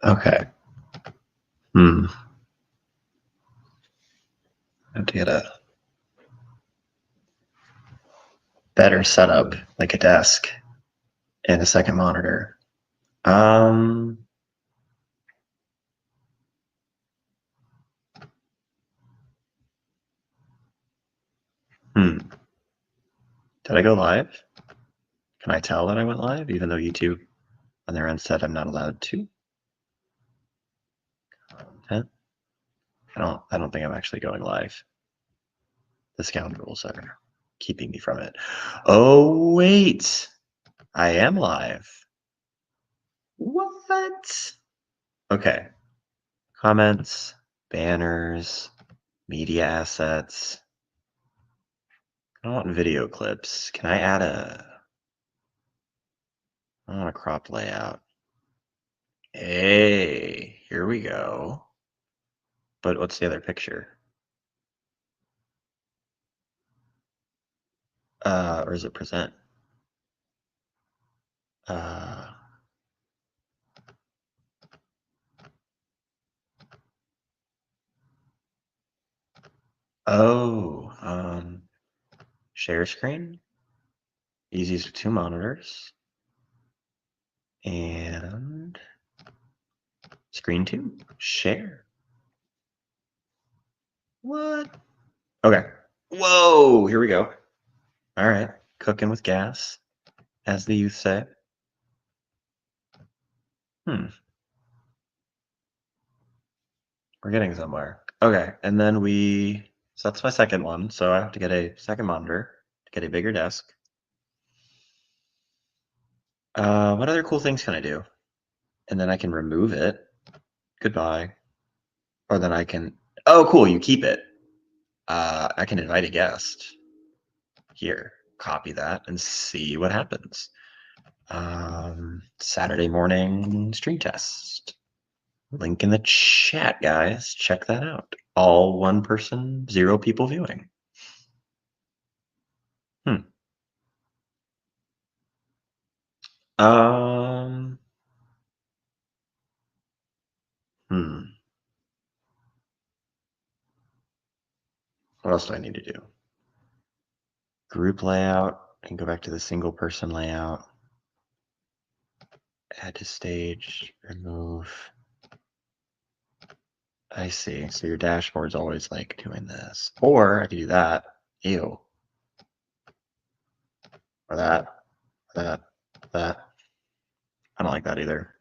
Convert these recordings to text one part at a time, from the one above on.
Okay. I have to get a better setup, like a desk and a second monitor. Did I go live? Can I tell that I went live, even though YouTube on their end said I'm not allowed to? Content? I don't think I'm actually going live. The scoundrels are keeping me from it. Oh, wait. I am live. What? Okay. Comments, banners, media assets. I don't want video clips. Can I add I want a cropped layout. Hey, here we go. But what's the other picture? Or is it present? Share screen. Easiest with 2 monitors. And screen 2, share. What? Okay. Whoa, here we go. All right, cooking with gas, as the youth say. We're getting somewhere. Okay, and then so that's my second one. So I have to get a second monitor to get a bigger desk. What other cool things can I do? And then I can remove it. Goodbye. Or then I can, oh, cool, you keep it. I can invite a guest. Here, copy that and see what happens. Saturday morning stream test. Link in the chat, guys. Check that out. All 1 person, 0 people viewing. What else do I need to do? Group layout, and go back to the single person layout. Add to stage, remove. I see. So your dashboard's always like doing this. Or I could do that. Ew. Or that. That. That. I don't like that either.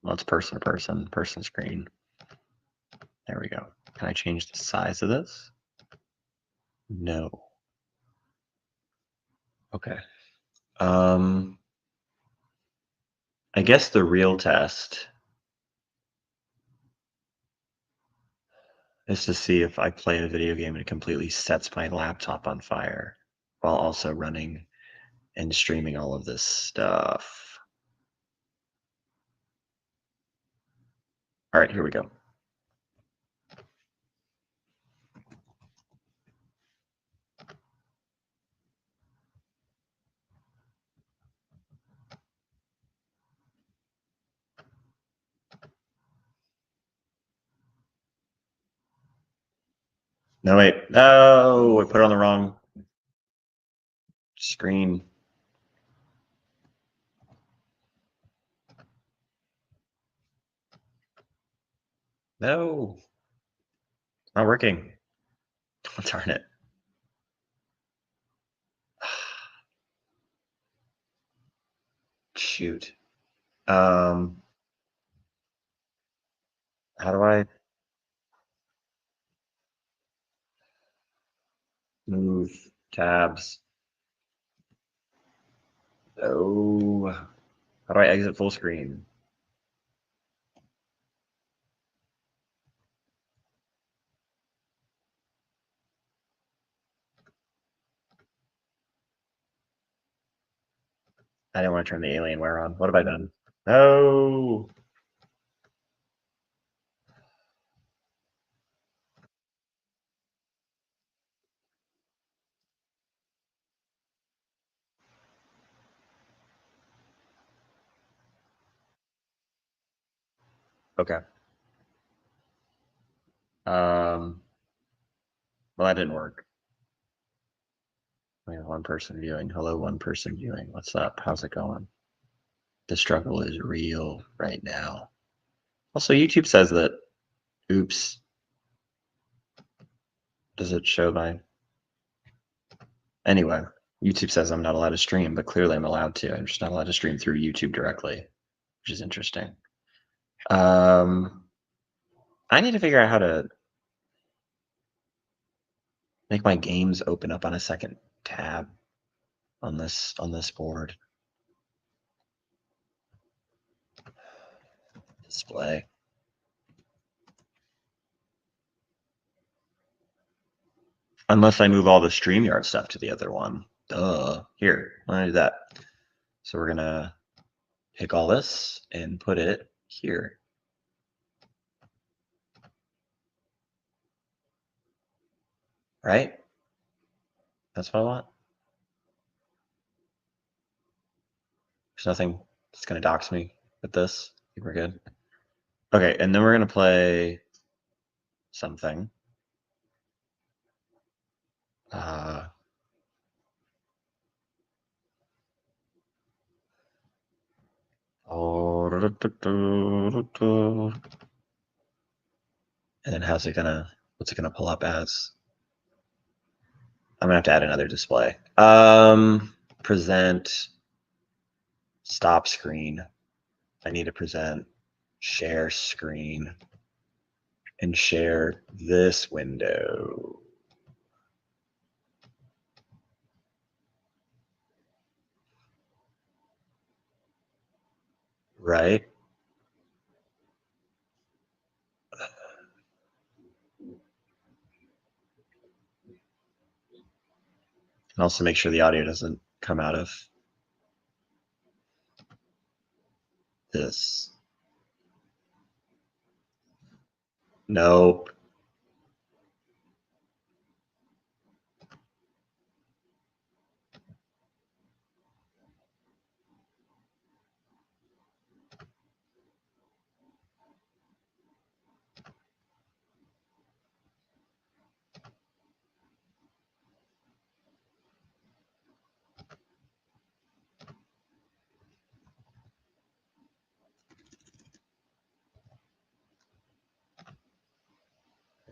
Well, it's person to person, person screen. There we go. Can I change the size of this? No. Okay. I guess the real test is to see if I play a video game and it completely sets my laptop on fire while also running and streaming all of this stuff. All right, here we go. No, wait. No, I put it on the wrong screen. No, it's not working. Oh, darn it. Shoot. How do I move tabs? Oh, how do I exit full screen? I didn't want to turn the Alienware on. What have I done? No. Okay. Well, that didn't work. We have one person viewing. Hello, one person viewing. What's up? How's it going? The struggle is real right now. Also, YouTube says that, oops. Does it show my? Anyway, YouTube says I'm not allowed to stream, but clearly I'm allowed to. I'm just not allowed to stream through YouTube directly, which is interesting. I need to figure out how to make my games open up on a second tab on this board. Display. Unless I move all the StreamYard stuff to the other one. Duh. Here, I'm gonna do that. So we're gonna pick all this and put it here. Right? That's what I want. There's nothing that's gonna dox me with this. I think we're good. Okay, and then we're gonna play something. And then what's it gonna pull up as? I'm gonna have to add another display. Present stop screen. I need to present share screen and share this window. Right? And also make sure the audio doesn't come out of this. Nope.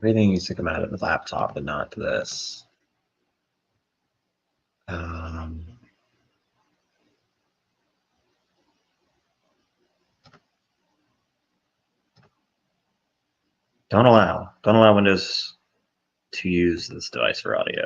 Everything needs to come out of the laptop and not this. Don't allow Windows to use this device for audio.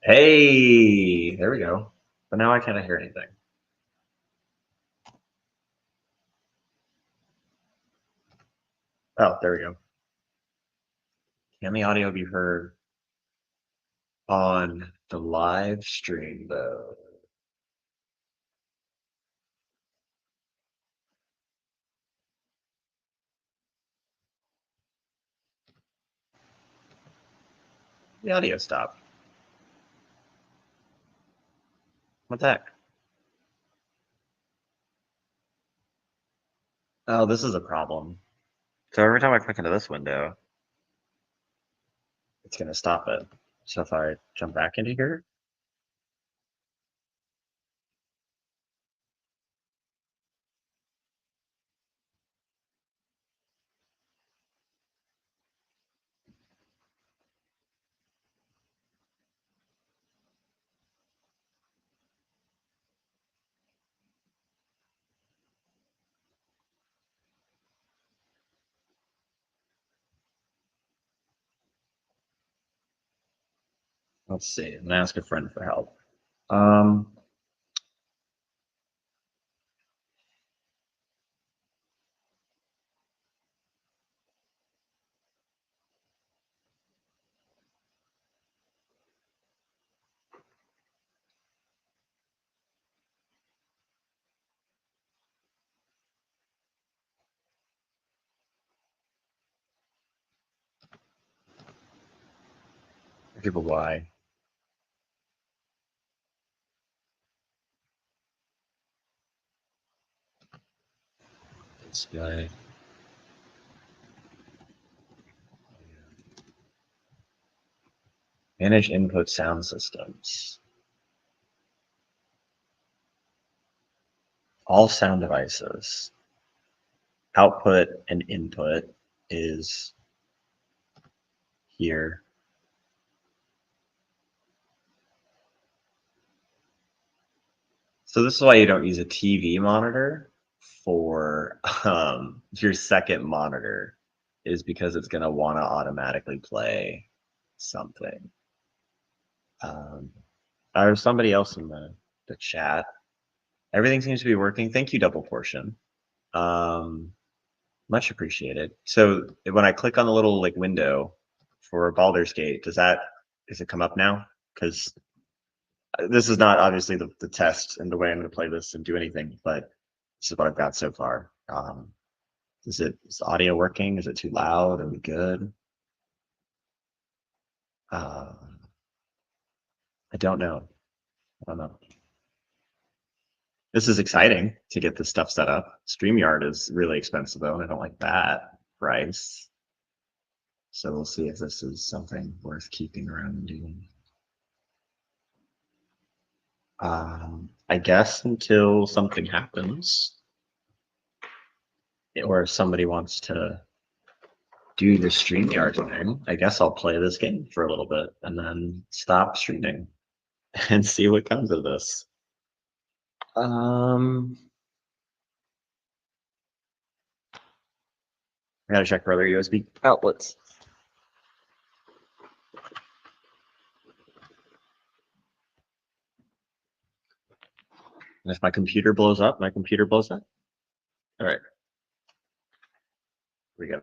Hey, there we go. But now I can't hear anything. Oh, there we go. Can the audio be heard on the live stream, though? The audio stopped. What the heck? Oh, this is a problem. So every time I click into this window, it's going to stop it. So if I jump back into here, let's see. I'm going to ask a friend for help. People why. Display. Manage input sound systems. All sound devices. Output and input is here. So this is why you don't use a TV monitor for your second monitor, is because it's going to want to automatically play something. There's somebody else in the chat. Everything seems to be working. Thank you, Double Portion. Much appreciated. So when I click on the little like window for Baldur's Gate, does it come up now? Because this is not obviously the test and the way I'm going to play this and do anything, but this is what I've got so far. Is the audio working? Is it too loud? Are we good? I don't know. I don't know. This is exciting to get this stuff set up. StreamYard is really expensive though, and I don't like that price. So we'll see if this is something worth keeping around and doing. I guess until something happens, or if somebody wants to do the StreamYard thing, I guess I'll play this game for a little bit and then stop streaming and see what comes of this. I gotta check for other USB outlets. And if my computer blows up, my computer blows up. All right. Here we go.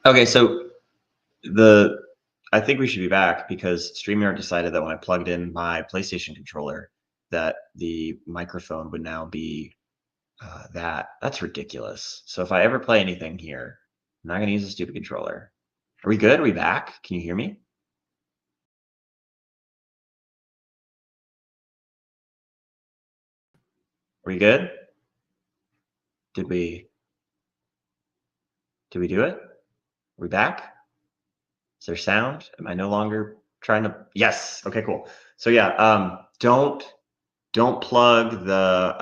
Okay, so I think we should be back because StreamYard decided that when I plugged in my PlayStation controller, that the microphone would now be that. That's ridiculous. So if I ever play anything here, I'm not going to use a stupid controller. Are we good? Are we back? Can you hear me? Are we good? Did we do it? Are we back? Is there sound? Am I no longer trying to? Yes. Okay, cool. So yeah, don't plug the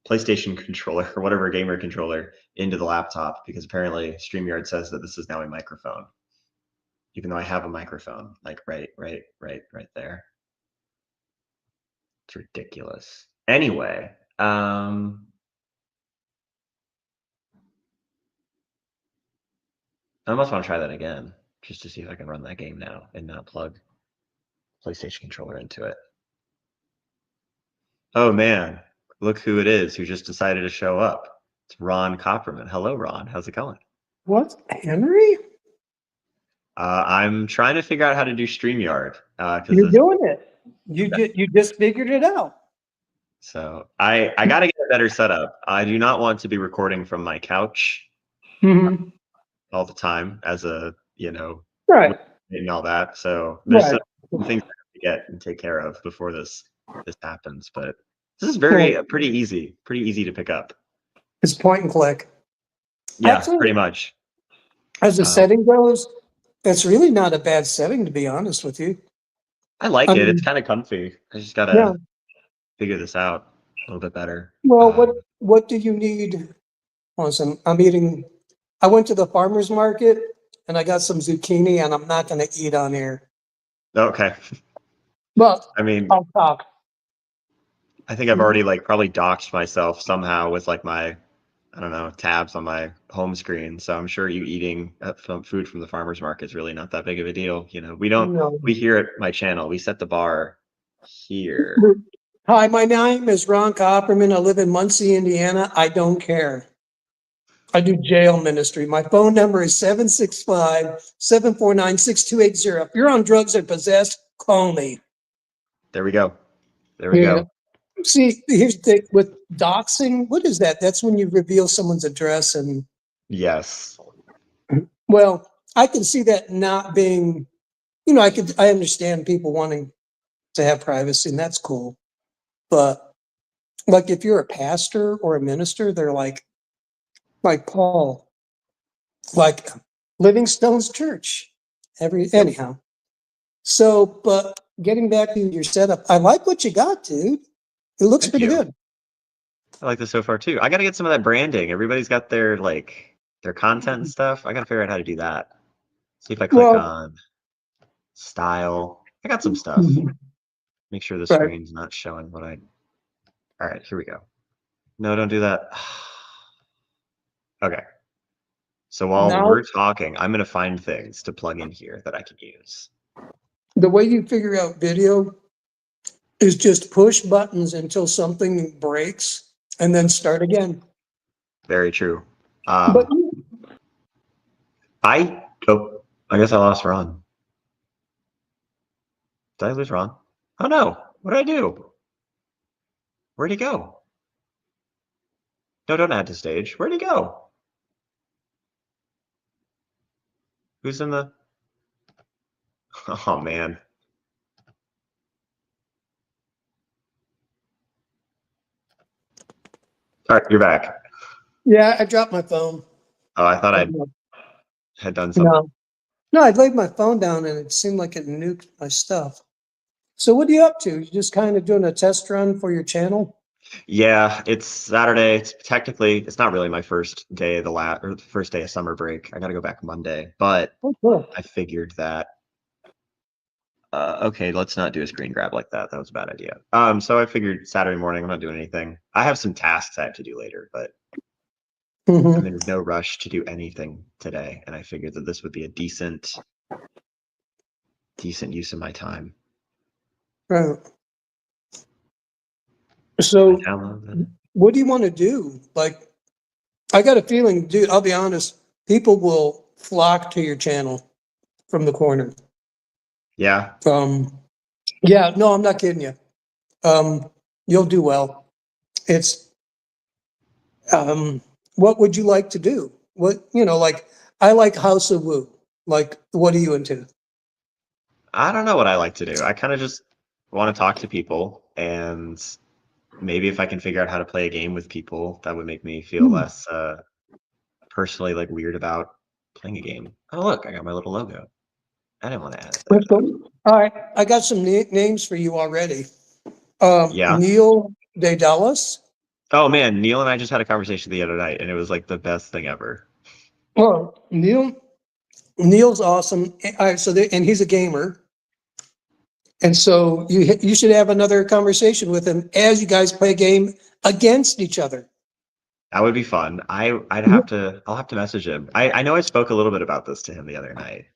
PlayStation controller or whatever gamer controller into the laptop because apparently StreamYard says that this is now a microphone, even though I have a microphone like right there. It's ridiculous. Anyway, I almost want to try that again just to see if I can run that game now and not plug PlayStation controller into it. Oh man, look who it is who just decided to show up. It's Ron Copperman. Hello, Ron. How's it going? What, Henry? I'm trying to figure out how to do StreamYard. You're doing it. You just figured it out. So I got to get a better setup. I do not want to be recording from my couch all the time as a, Right. and all that. So there's Right. some things I have to get and take care of before this happens. But this is pretty easy to pick up. It's point and click. Yeah, Actually, pretty much. As the setting goes, it's really not a bad setting, to be honest with you. I like it. It's kind of comfy. I just gotta figure this out a little bit better. Well, what do you need? Listen, I went to the farmer's market and I got some zucchini and I'm not going to eat on air. Okay. But I mean, I'll talk. I think I've already probably doxed myself somehow with my, I don't know, tabs on my home screen. So I'm sure you eating food from the farmer's market is really not that big of a deal. We here at my channel, we set the bar here. Hi, my name is Ron Copperman. I live in Muncie, Indiana. I don't care. I do jail ministry. My phone number is 765-749-6280. If you're on drugs or possessed, call me. There we go. There we go. See, here's the thing with doxing. What is that? That's when you reveal someone's address and. Yes. Well, I can see that not being, I understand people wanting to have privacy and that's cool. But like if you're a pastor or a minister, they're like Paul, like Livingstone's church. Anyhow. So, but getting back to your setup, I like what you got, dude. It looks pretty good. I like this so far too. I got to get some of that branding. Everybody's got their content and stuff. I got to figure out how to do that. See if I click on style. I got some stuff. Make sure the screen's not showing what I. All right, here we go. No, don't do that. Okay. So while we're talking, I'm going to find things to plug in here that I can use. The way you figure out video is just push buttons until something breaks and then start again. Very true. I guess I lost Ron. Did I lose Ron? Oh no, what did I do? Where'd he go? No, don't add to stage. Where'd he go? Who's in the... Oh man. All right, you're back. Yeah, I dropped my phone. Oh, I thought I had done something. No, I laid my phone down and it seemed like it nuked my stuff. So what are you up to? You just kind of doing a test run for your channel? Yeah, it's Saturday. It's not really my first day of the first day of summer break. I got to go back Monday, but I figured that. Okay, let's not do a screen grab like that. That was a bad idea. So I figured Saturday morning I'm not doing anything. I have some tasks I have to do later, but I'm in no rush to do anything today, and I figured that this would be a decent use of my time. Right. So what do you want to do? Like, I got a feeling, dude, I'll be honest, people will flock to your channel from the corner. Yeah. Yeah, no, I'm not kidding you. You'll do well. It's, what would you like to do? What, like, I like House of Woo. Like, what are you into? I don't know what I like to do. I kind of just want to talk to people, and maybe if I can figure out how to play a game with people, that would make me feel less personally like weird about playing a game. Oh, look, I got my little logo. I didn't want to add it there. That's cool. All right, I got some names for you already. Yeah. Neil De Dallas. Oh man, Neil and I just had a conversation the other night, and it was like the best thing ever. Oh, Neil's awesome. All right, and he's a gamer. And so you should have another conversation with him as you guys play a game against each other. That would be fun. I'll have to message him. I know I spoke a little bit about this to him the other night.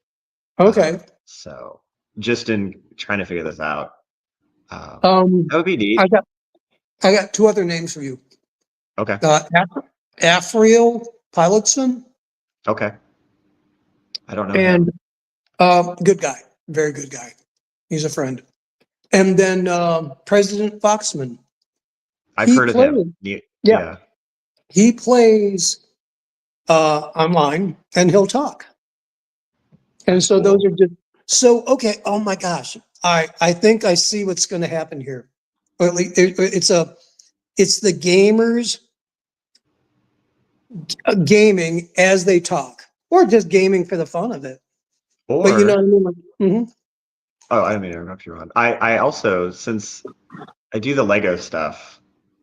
Okay. So just in trying to figure this out. That Um, would be neat. I got two other names for you. Okay. Afriel Pilotson. Okay. I don't know And him. good guy, very good guy. He's a friend. And then President Foxman. I've heard of him. Yeah. He plays online and he'll talk. And so those are just okay. Oh my gosh. I think I see what's going to happen here. Or at least it's the gamers gaming as they talk, or just gaming for the fun of it. But you know what I mean? Mm-hmm. Oh, I didn't mean to interrupt you, Ron. I also, since I do the Lego stuff,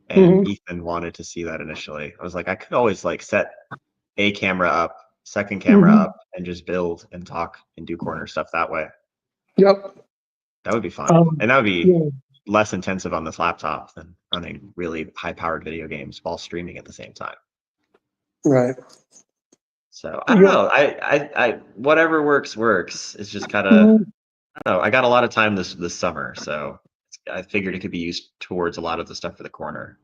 and Ethan wanted to see that initially, I was like, I could always like set a camera up, second camera up, and just build and talk and do corner stuff that way. Yep. That would be fun. And that would be less intensive on this laptop than running really high-powered video games while streaming at the same time. Right. So I don't know. I whatever works. It's just kind of, I don't know. I got a lot of time this summer, so I figured it could be used towards a lot of the stuff for the corner.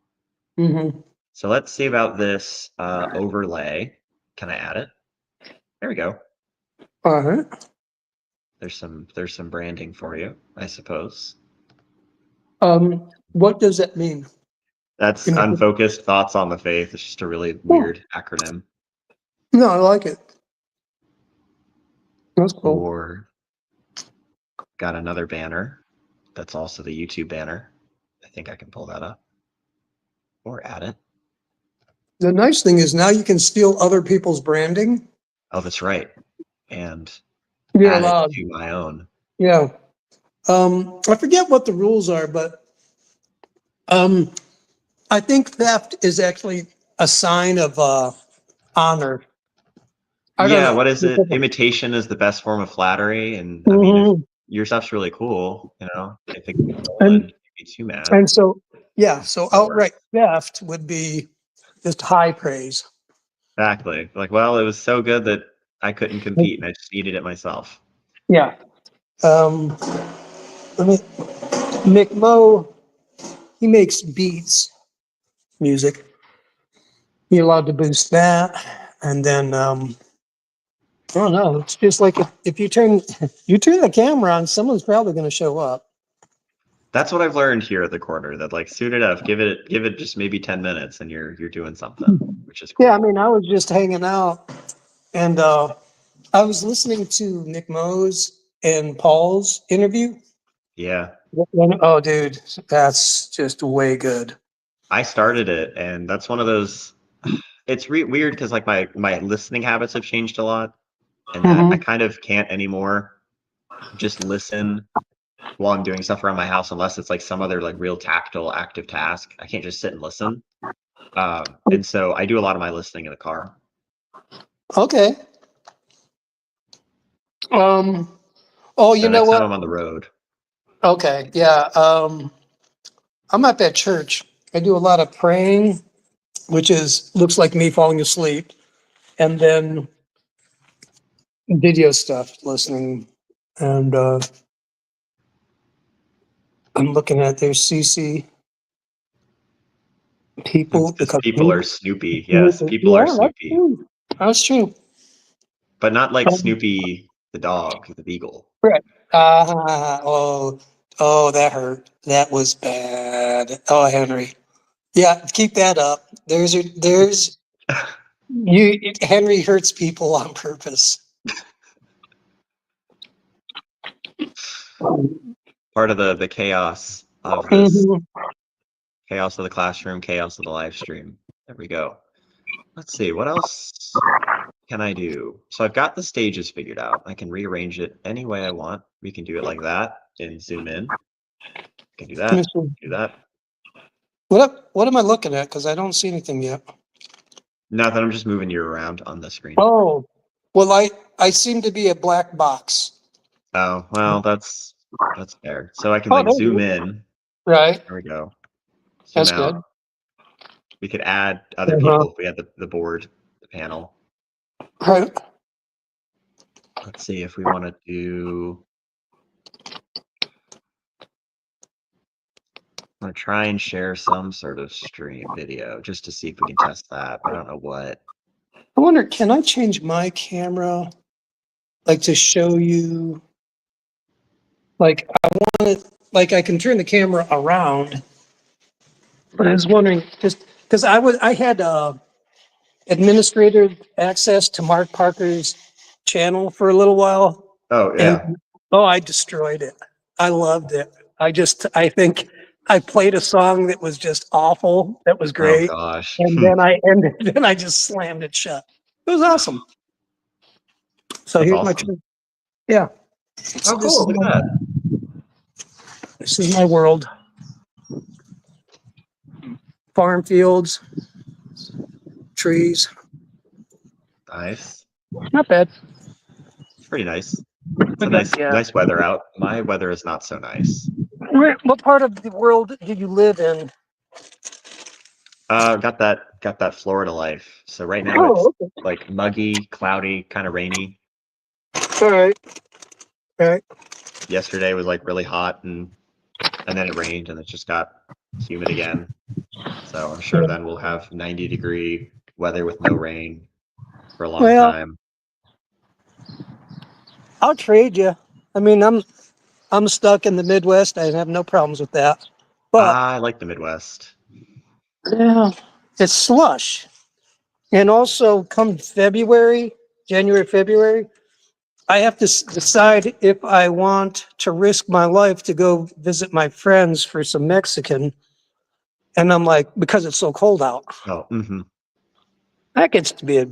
So let's see about this overlay. Can I add it? There we go. All right. There's some branding for you, I suppose. What does that mean? That's unfocused thoughts on the faith. It's just a really weird acronym. No, I like it. That's cool. Or got another banner. That's also the YouTube banner. I think I can pull that up or add it. The nice thing is now you can steal other people's branding. Oh, that's right. And You're add allowed it to my own. Yeah. I forget what the rules are, but I think theft is actually a sign of honor. I don't know. What is it? Imitation is the best form of flattery, and I mean, if your stuff's really cool, if it can be too mad. And so, so outright theft would be just high praise. Exactly. Like, well, it was so good that I couldn't compete, and I just needed it myself. Yeah. Mick Mo, he makes beats, music. You're allowed to boost that, and then I don't know. It's just like if you turn the camera on, someone's probably going to show up. That's what I've learned here at the corner. That like soon enough, give it just maybe 10 minutes, and you're doing something, which is cool. Yeah, I mean, I was just hanging out, and I was listening to Nick Mo's and Paul's interview. Yeah. Oh, dude, that's just way good. I started it, and that's one of those. It's weird because like my listening habits have changed a lot, and that I kind of can't anymore just listen while I'm doing stuff around my house unless it's like some other like real tactile active task. I can't just sit and listen. And so I do a lot of my listening in the car. Okay. Oh, you know what? I'm on the road. Okay. Yeah. I'm at that church. I do a lot of praying, which looks like me falling asleep, and then video stuff, listening, and I'm looking at their CC people. Because people are snoopy. Yes, people are snoopy. That's true. but not like Snoopy the dog, the beagle. Right. Oh, that hurt. That was bad. Oh, Henry. Yeah, keep that up. There's you. Henry hurts people on purpose. Part of the chaos of this, Mhm. chaos of the classroom, chaos of the live stream. There we go. Let's see, what else can I do? So I've got the stages figured out. I can rearrange it any way I want. We can do it like that and zoom in. Can do Let me that, see. do that. What am I looking at? Because I don't see anything yet. Nothing, I'm just moving you around on the screen. Oh, well, I seem to be a black box. Oh, well, that's fair. So I can Oh, like there you zoom go. in. Right. There we go. Zoom That's good. out. We could add other Uh-huh. people if we had the board, the panel. Right. Let's see if we want to do. I'm gonna try and share some sort of stream video just to see if we can test that, but I don't know what. I wonder, can I change my camera, like to show you? Like I want it, like I can turn the camera around, but I was wondering just because I had administrative access to Mark Parker's channel for a little while, Oh and yeah. oh, I destroyed it. I loved it. I think I played a song that was just awful. That was Oh great, gosh. and then I just slammed it shut. It was awesome. So That's here's my awesome. yeah. Oh This cool. is Look my, at this is my world. Farm fields, trees. that. Nice. Not bad. It's pretty nice. It's I a got, nice yeah. nice weather out. My weather is not so nice. What part of the world do you live in? Got that Florida life. So right now it's Oh, okay. like muggy, cloudy, kind of rainy. All right. All right. Yesterday was like really hot and then it rained and it just got humid again. So I'm sure then we'll have 90-degree weather with no rain for a long Well, time. I'll trade you. I mean, I'm stuck in the Midwest. I have no problems with that. But I like the Midwest. yeah, it's slush. And also, come February, January, February, I have to decide if I want to risk my life to go visit my friends for some Mexican. And I'm like, because it's so cold out, Oh, that gets to be a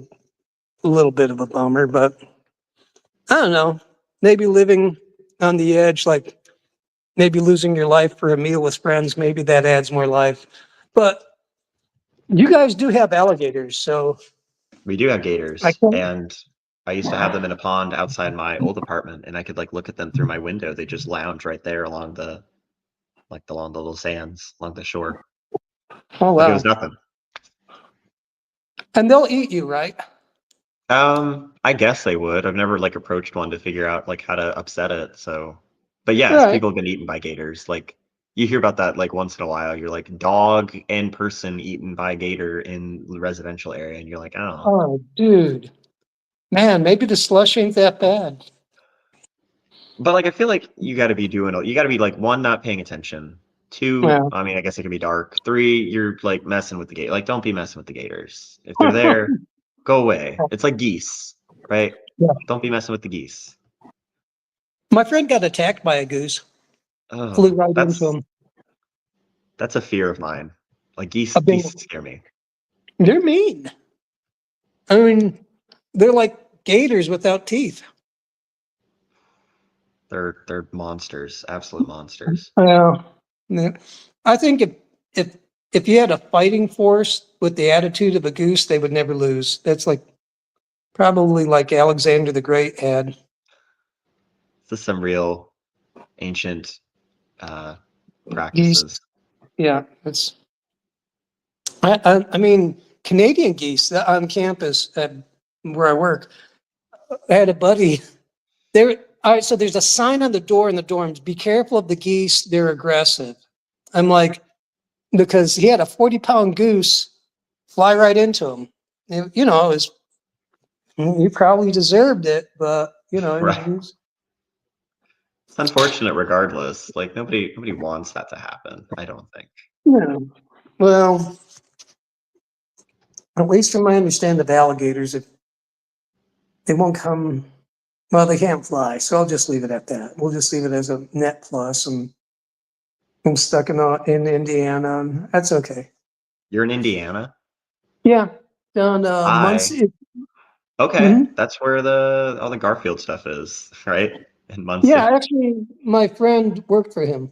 little bit of a bummer. But I don't know. Maybe living on the edge, like maybe losing your life for a meal with friends, maybe that adds more life. But you guys do have alligators, so we do have I gators, can't. and I used to have them in a pond outside my old apartment, and I could like look at them through my window. They just lounge right there along the along the little sands along the shore. Oh Like it was wow! nothing. And they'll eat you, right? I guess they would. I've never like approached one to figure out like how to upset it. So, but yes, Right. people have been eaten by gators. Like you hear about that like once in a while. You're like dog and person eaten by gator in the residential area, and you're like, oh. Oh, dude, man, maybe the slush ain't that bad. But like I feel like you got to be you got to be like one, not paying attention. Two, Yeah. I mean, I guess it could be dark. Three, you're like messing with the gate. Like don't be messing with the gators. If they're there, go away. It's like geese, right? Yeah. Don't be messing with the geese. My friend got attacked by a goose. Flew Oh, right into him. that's a fear of mine. Like I've been, geese scare me. they're mean. I mean, they're like gators without teeth. They're monsters, absolute monsters. Yeah. Yeah. I think if if you had a fighting force with the attitude of a goose, they would never lose. That's like probably like Alexander the Great had. This is some real ancient Geese. practices. Yeah, it's. I mean, Canadian geese on campus at where I work. I had a buddy. There. All right, so there's a sign on the door in the dorms. Be careful of the geese. They're aggressive. I'm like, because he had a 40-pound goose fly right into him. You know, it was He probably deserved it, but Right. It's unfortunate regardless. Like nobody wants that to happen, I don't think. well, at least from my understanding of alligators, if they won't come, well, they can't fly, so I'll just leave it at that. We'll just leave it as a net plus, and I'm stuck in Indiana, and that's okay. You're in Indiana? Yeah, down months. I Okay. That's where all the Garfield stuff is, right? In Yeah, Muncie. actually, my friend worked for him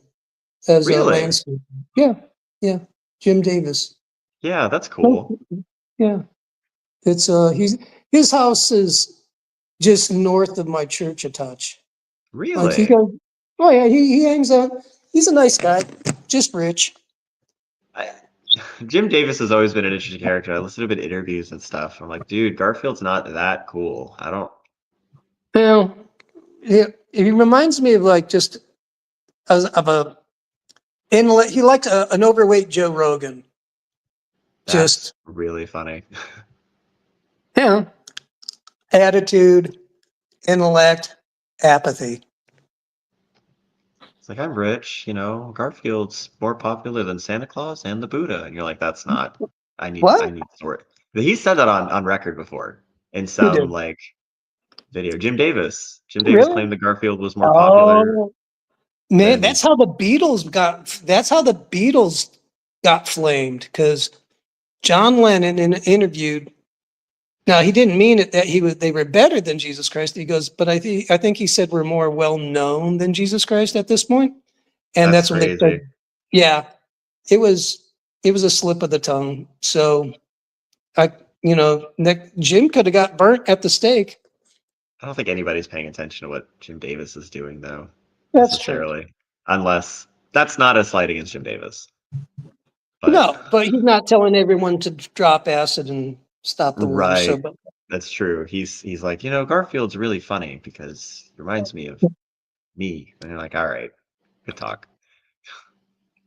as a Really? landscaper. Yeah, yeah, Jim Davis. Yeah, that's cool. Yeah, it's his house is just north of my church a touch. Like he Really? goes, oh yeah, he hangs out. He's a nice guy, just rich. I, Jim Davis has always been an interesting character. I listen to him in interviews and stuff. I'm like, dude, Garfield's not that cool. I don't. Well, he reminds me of like just of a he liked an overweight Joe Rogan. That's Just really funny. yeah, attitude, intellect, apathy. It's like I'm rich, Garfield's more popular than Santa Claus and the Buddha, and you're like, that's not. I What? need story. But he said that on record before in Who some did? like video. Jim Davis. Jim Davis Really? claimed that Garfield was more popular Oh man, than. that's how the Beatles got flamed because John Lennon interviewed. Now he didn't mean it that they were better than Jesus Christ. He goes, but I think he said we're more well known than Jesus Christ at this point. And That's that's when they crazy. said, yeah, it was a slip of the tongue. So Jim could have got burnt at the stake. I don't think anybody's paying attention to what Jim Davis is doing, though, That's true. necessarily. Unless that's not a slight against Jim Davis. But No, but he's not telling everyone to drop acid and stop the war. So, right, but that's true. He's like, Garfield's really funny because he reminds me of me. And you're like, all right, good talk.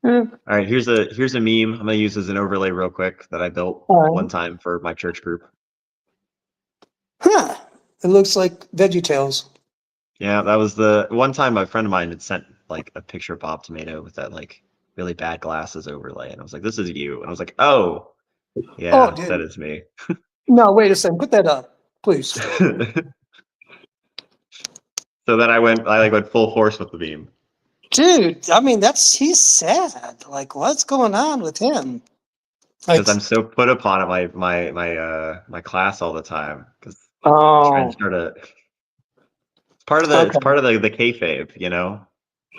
eh, All right, here's a meme I'm gonna use as an overlay real quick that I built all one right. time for my church group. Huh. It looks like VeggieTales. Yeah, that was the one time a friend of mine had sent like a picture of Bob Tomato with that like really bad glasses overlay, and I was like, "This is you," and I was like, "Oh, Oh, yeah, that dude. is me." No, wait a second. Put that up, please. So then I went full force with the meme Dude, I mean, he's sad. Like, what's going on with him? Like, because I'm so put upon it my class all the time because trying oh, to start a it's okay. part of the kayfabe, You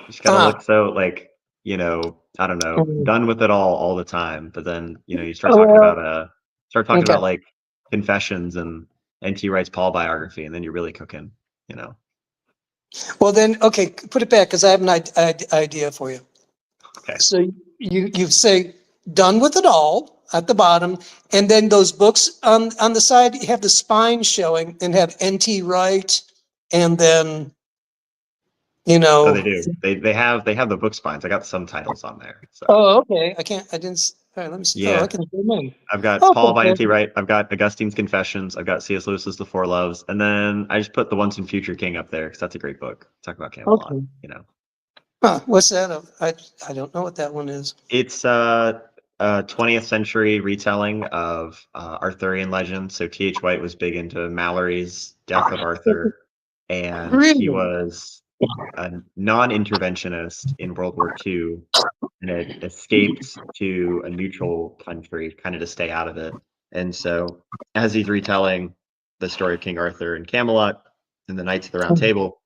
just gotta Ah, look so like, I don't know, mm. done with it all the time. But then, you Well, start talking okay. about like confessions and N.T. Wright's Paul biography, and then you're really cooking, Well, then, okay, put it back because I have an idea for you. Okay. So you say done with it all at the bottom, and then those books on the side you have the spine showing and have N.T. Wright, and then Oh, they do. They have the book spines. I got some titles on there. So Oh, okay. I didn't. All right, let me see. Oh, I yeah. can zoom in. I've got Okay, Paul by N.T. good. Wright. I've got Augustine's Confessions. I've got C.S. Lewis's The Four Loves. And then I just put The Once and Future King up there because that's a great book. Talk about Camelot, Okay. Huh, what's that? I don't know what that one is. It's a 20th century retelling of Arthurian legend. So T.H. White was big into Mallory's Death of Arthur, and he Really? was a non-interventionist in World War II and had escaped to a neutral country, kind of to stay out of it. And so, as he's retelling the story of King Arthur and Camelot and the Knights of the Round Table,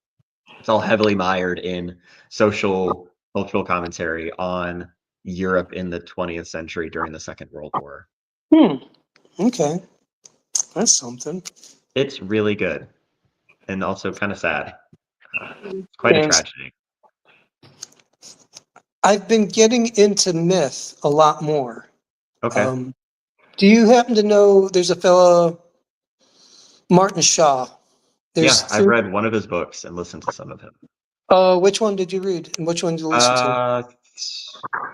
it's all heavily mired in social cultural commentary on Europe in the 20th century during the Second World War. Hmm. Okay, that's something. It's really good and also kind of sad. It's quite a Thanks. tragedy. I've been getting into myth a lot more. Okay. Do you happen to know? There's a fellow, Martin Shaw. There's Yeah, I've three. read one of his books and listened to some of him. Which one did you read, and which one did you listen to? Uh,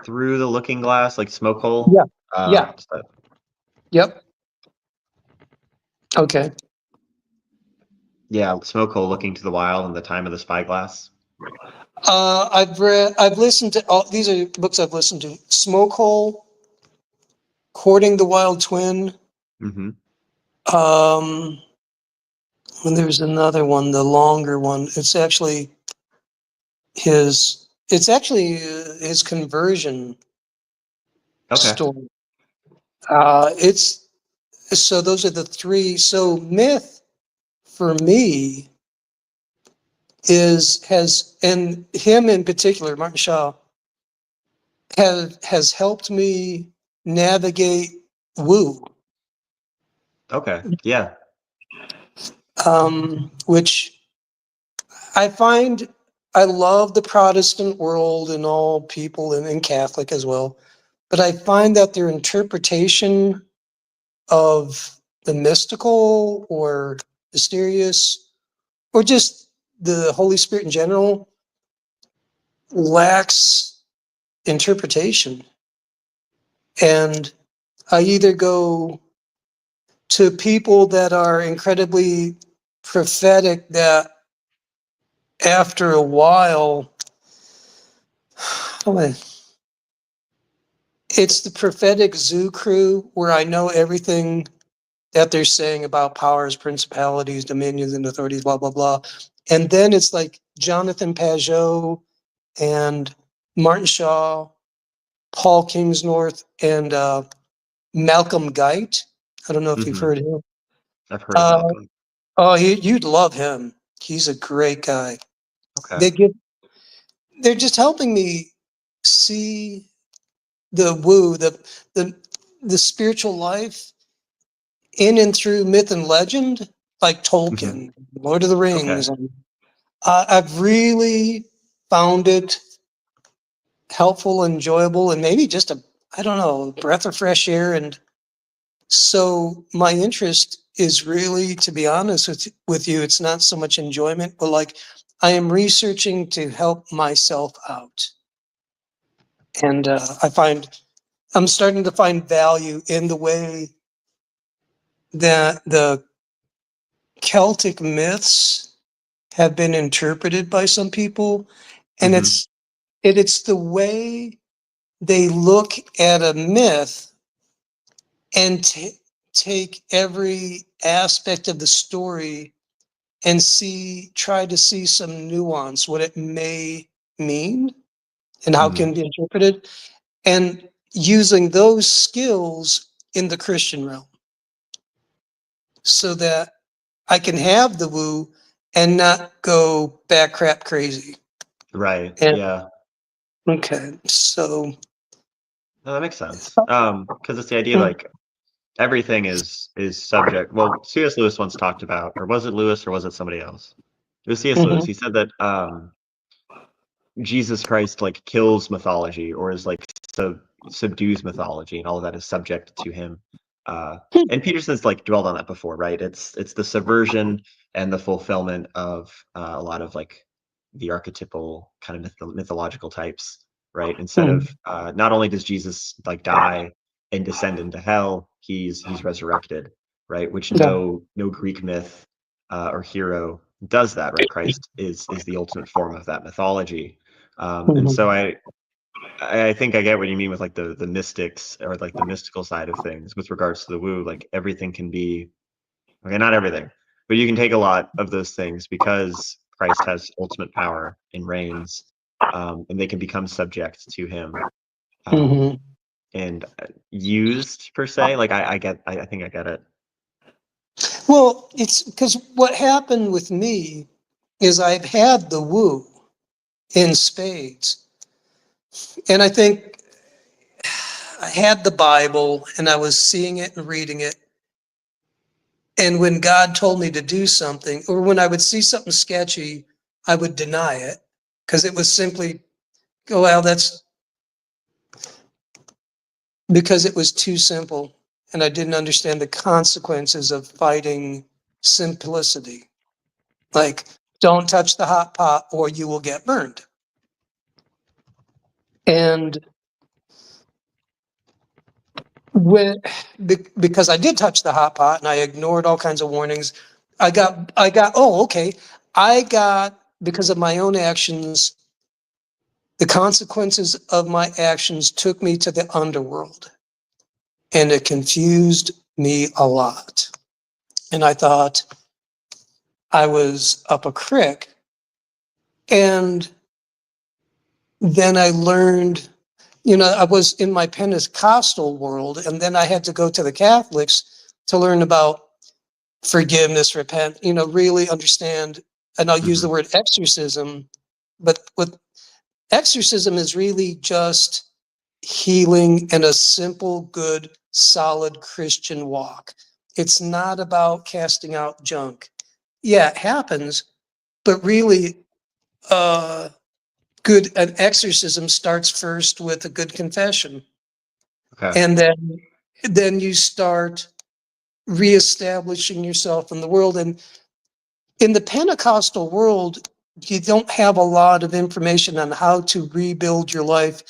Through the Looking Glass, like Smoke Yeah. Hole. Yeah. Yep. Okay. Yeah, Smoke Hole, Looking to the Wild, and The Time of the Spyglass. I've listened to all these are books I've listened to. Smoke Hole, Courting the Wild Twin. Mm-hmm. And there's another one, the longer one. It's actually his conversion Okay. story. It's so those are the three. So myth for me and him in particular, Martin Shaw, has helped me navigate woo, Okay. Yeah. which I find I love the Protestant world and all people and Catholic as well, but I find that their interpretation of the mystical or mysterious or just the Holy Spirit in general lacks interpretation. And I either go to people that are incredibly prophetic that after a while, it's the prophetic zoo crew where I know everything that they're saying about powers, principalities, dominions, and authorities, blah, blah, blah. And then it's like Jonathan Pajot and Martin Shaw, Paul Kingsnorth, and Malcolm Guite. I don't know if you've Mm-hmm. heard of him. I've heard of Uh, Malcolm. you'd love him. He's a great guy. Okay. They give, they're just helping me see the woo, the the spiritual life in and through myth and legend, like Mm-hmm. Tolkien, Lord of the Okay. Rings. And, I've really found it helpful, enjoyable, and maybe just I don't know, a breath of fresh air. And so my interest is really, to be honest with you, it's not so much enjoyment, but like I am researching to help myself out. And I'm starting to find value in the way that the Celtic myths have been interpreted by some people. And Mm-hmm. it's the way they look at a myth and take every aspect of the story and try to see some nuance, what it may mean and how it Mm-hmm. can be interpreted, and using those skills in the Christian realm so that I can have the woo and not go back crap crazy. Right. And Yeah. okay, so No, that makes sense. Because it's the idea like everything is subject. Well, C.S. Lewis once talked about, or was it Lewis or was it somebody else? It was C.S. Lewis. mhm, He said that Jesus Christ like kills mythology or is like subdues mythology, and all of that is subject to him. Uh, and Peterson's like dwelled on that before, right? It's the subversion and the fulfillment of a lot of like the archetypal kind of mythological types, right? Instead mhm, of not only does Jesus like die and descend into hell, he's resurrected, right? Which yeah, no Greek myth or hero does that, right? Christ is the ultimate form of that mythology. And mhm, so I think I get what you mean with like the mystics or like the mystical side of things with regards to the woo. Like everything can be okay, not everything, but you can take a lot of those things because Christ has ultimate power and reigns, and they can become subject to him um, mhm. and used per se. Like I think I get it. Well, it's because what happened with me is I've had the woo in spades. And I think I had the Bible and I was seeing it and reading it. And when God told me to do something, or when I would see something sketchy, I would deny it because it was simply, oh, well, that's because it was too simple. And I didn't understand the consequences of fighting simplicity. Like, don't touch the hot pot or you will get burned. And when because I did touch the hot pot and I ignored all kinds of warnings, oh, okay. I got, because of my own actions, the consequences of my actions took me to the underworld. And it confused me a lot. And I thought I was up a creek. And then I learned, I was in my Pentecostal world, and then I had to go to the Catholics to learn about forgiveness, repent, really understand. And I'll use the word exorcism, but what exorcism is really just healing in a simple, good, solid Christian walk. It's not about casting out junk. Yeah, it happens, but really, an exorcism starts first with a good confession, Okay. and then you start reestablishing yourself in the world. And in the Pentecostal world, you don't have a lot of information on how to rebuild your life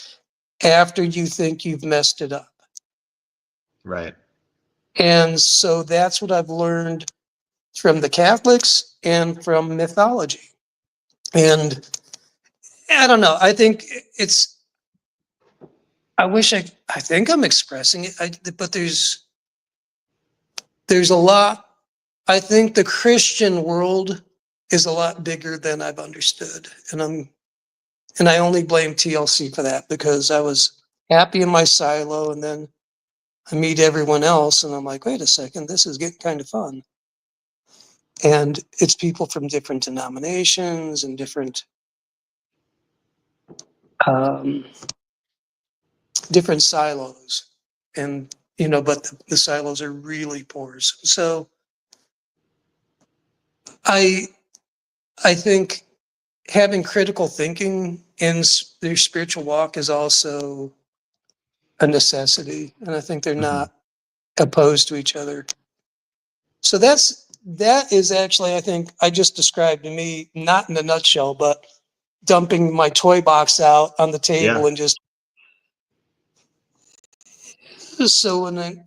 after you think you've messed it up. Right. And so that's what I've learned from the Catholics and from mythology. And I don't know, I think it's, I think I'm expressing it, but there's a lot. I think the Christian world is a lot bigger than I've understood. And I only blame TLC for that, because I was happy in my silo, and then I meet everyone else and I'm like, wait a second, this is getting kind of fun. And it's people from different denominations and different um, different silos. And but the silos are really porous. So I think having critical thinking in their spiritual walk is also a necessity, and I think they're not opposed to each other. So that is actually, I think, I just described to me, not in a nutshell, but dumping my toy box out on the table Yeah. and just so. And then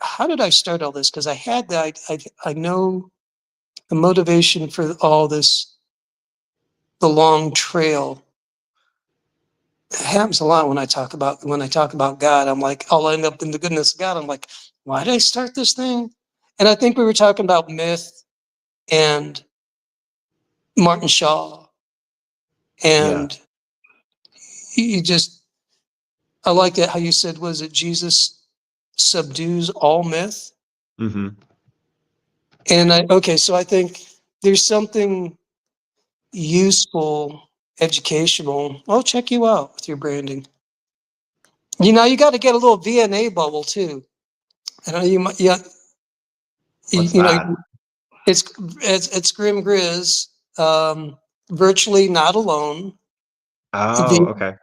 how did I start all this? Because I know the motivation for all this, the long trail. It happens a lot when I talk about God. I'm like, I'll end up in the goodness of God. I'm like, why did I start this thing? And I think we were talking about myth and Martin Shaw, Yeah. and you just, I like that how you said, was it Jesus subdues all myth? Mm-hmm. And so I think there's something useful, educational. I'll check you out with your branding. You got to get a little VNA bubble too. I know you might, yeah, What's you know, that? it's Grim Grizz, virtually not alone. Oh, The, okay.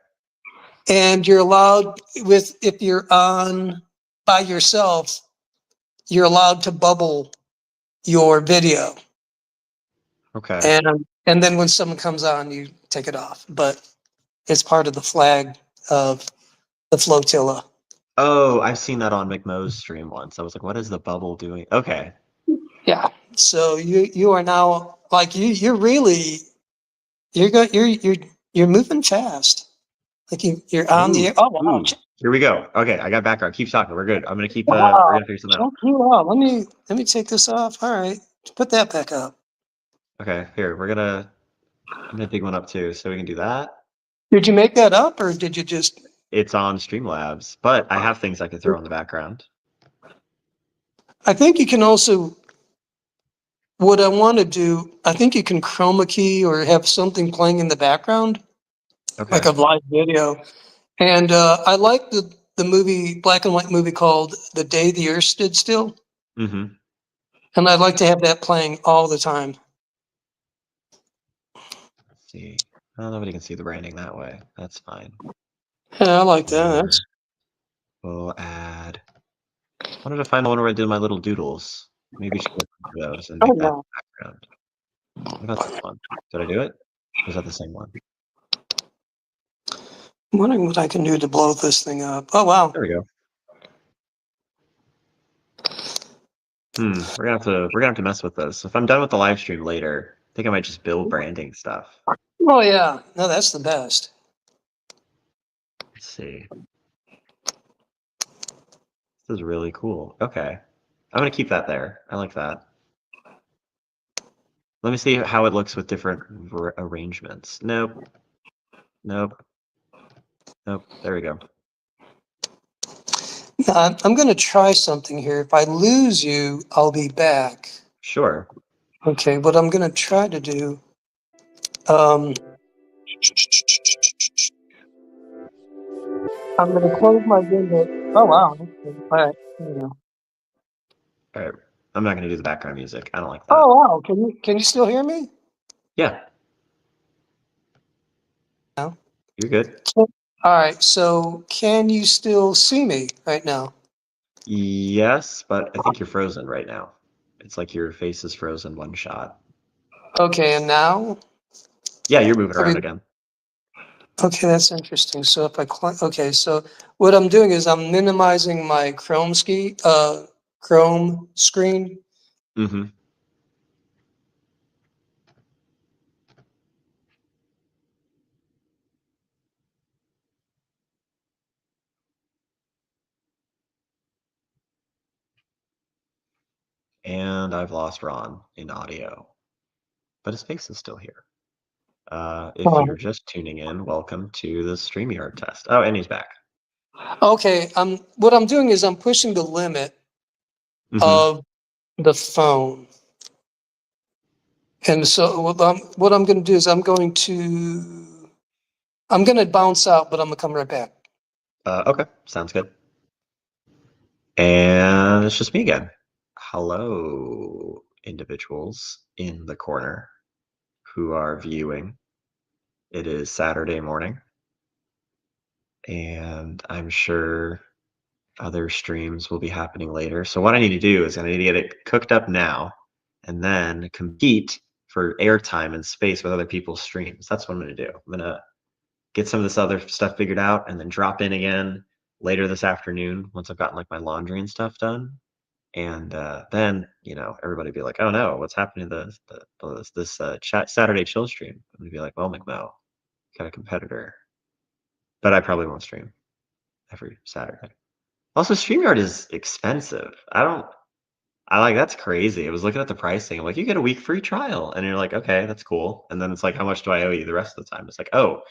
and you're allowed if you're on by yourself, you're allowed to bubble your video. Okay. And then when someone comes on, you take it off. But it's part of the flag of the flotilla. Oh, I've seen that on McMo's stream once. I was like, what is the bubble doing? Okay. Yeah. So you are now like you're really you're moving fast. Like you're on the Ooh. air. Oh wow. Ooh. Here we go. Okay, I got background. Keep talking. We're good. I'm gonna keep we're Wow. gonna figure something Check out. you out. Let me take this off. All right. Put that back up. Okay, here, I'm gonna dig one up too, so we can do that. Did you make that up, or did you just It's on Streamlabs, but I have things I can throw in the background. I think you can also, what I want to do, I think you can chroma key or have something playing in the background, like Okay. a live video. And I like the movie, black and white movie called The Day the Earth Stood Still. Mm-hmm. And I'd like to have that playing all the time. Let's see. Well, nobody can see the branding that way. That's fine. Yeah, I like that. Here, we'll add. I wanted to find the one where I did my little doodles. Maybe we should look for those and Oh, make that no. the background. What about this one? Did I do it? Or is that the same one? I'm wondering what I can do to blow this thing up. Oh, wow. There we go. We're gonna have to mess with this. If I'm done with the live stream later, I think I might just build branding stuff. Oh yeah, no, that's the best. Let's see. This is really cool. Okay. I'm gonna keep that there. I like that. Let me see how it looks with different arrangements. Nope. Nope. Nope. There we go. I'm going to try something here. If I lose you, I'll be back. Sure. Okay, what I'm going to try to do. I'm going to close my window. Oh wow. Okay. All right. There we go. All right. I'm not gonna do the background music. I don't like that. Oh wow. Can you still hear me? Yeah. No. You're good. All right. So can you still see me right now? Yes, but I think you're frozen right now. It's like your face is frozen one shot. Okay, and now? Yeah, you're moving Are we- around again. Okay, that's interesting. So if I okay, so what I'm doing is I'm minimizing my Chrome screen. Mm-hmm. And I've lost Ron in audio, but his face is still here. If you're just tuning in, welcome to the StreamYard test. Oh, and he's back. Okay, what I'm doing is I'm pushing the limit Mm-hmm. of the phone. And so what I'm going to do is I'm going to bounce out, but I'm going to come right back. Okay, sounds good. And it's just me again. Hello, individuals in the corner who are viewing. It is Saturday morning, and I'm sure other streams will be happening later. So what I need to do is I need to get it cooked up now and then compete for airtime and space with other people's streams. That's what I'm going to do. I'm going to get some of this other stuff figured out and then drop in again later this afternoon once I've gotten like my laundry and stuff done. And then, everybody be like, oh no, what's happening to this chat Saturday chill stream? And be like, well, McMo, got a competitor. But I probably won't stream every Saturday. Also, StreamYard is expensive. That's crazy. I was looking at the pricing. I'm like, you get a week free trial. And you're like, okay, that's cool. And then it's like, how much do I owe you the rest of the time? It's like, oh,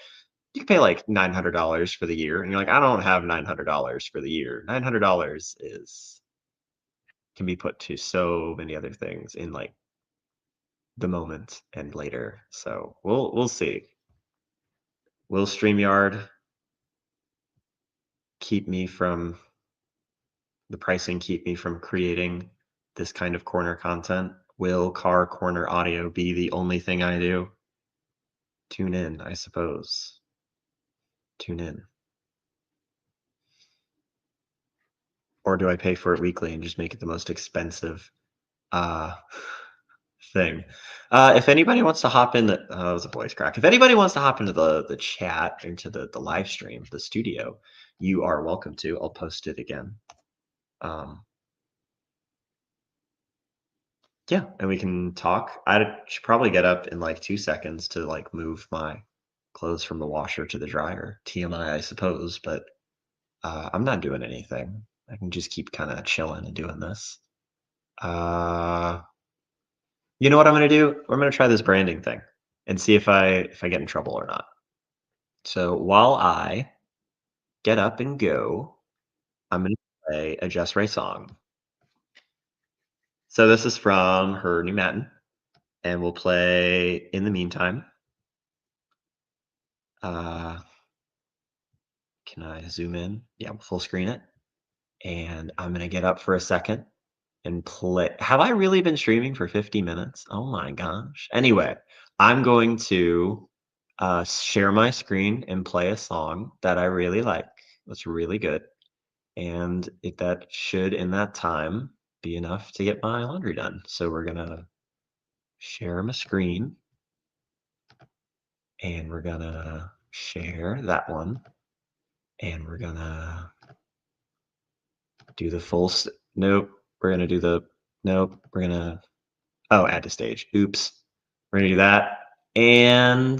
you can pay like $900 for the year. And you're like, I don't have $900 for the year. $900 can be put to so many other things in like the moment and later. So we'll see. Will StreamYard keep me from the pricing keep me from creating this kind of corner content? Will car corner audio be the only thing I do? Tune in, I suppose. Tune in. Or do I pay for it weekly and just make it the most expensive thing? If anybody wants to hop in, that was a voice crack. If anybody wants to hop into the chat, into the live stream, the studio, you are welcome to. I'll post it again. Yeah, and we can talk. I should probably get up in like 2 seconds to like move my clothes from the washer to the dryer. TMI, I suppose, but I'm not doing anything. I can just keep kind of chilling and doing this. You know what I'm gonna do? I'm gonna try this branding thing and see if I get in trouble or not. So while I get up and go, I'm gonna play a Just Ray song. So this is from her new Matin, and we'll play in the meantime. Can I zoom in? Yeah, we'll full screen it. And I'm gonna get up for a second and play. Have I really been streaming for 50 minutes? Oh my gosh. Anyway, I'm going to share my screen and play a song that I really like. That's really good. And that should, in that time, be enough to get my laundry done. So we're gonna share my screen. And we're gonna share that one. And we're gonna do the full. Nope. We're gonna do the Nope. We're gonna, oh, add to stage. Oops. We're gonna do that. And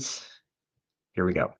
here we go.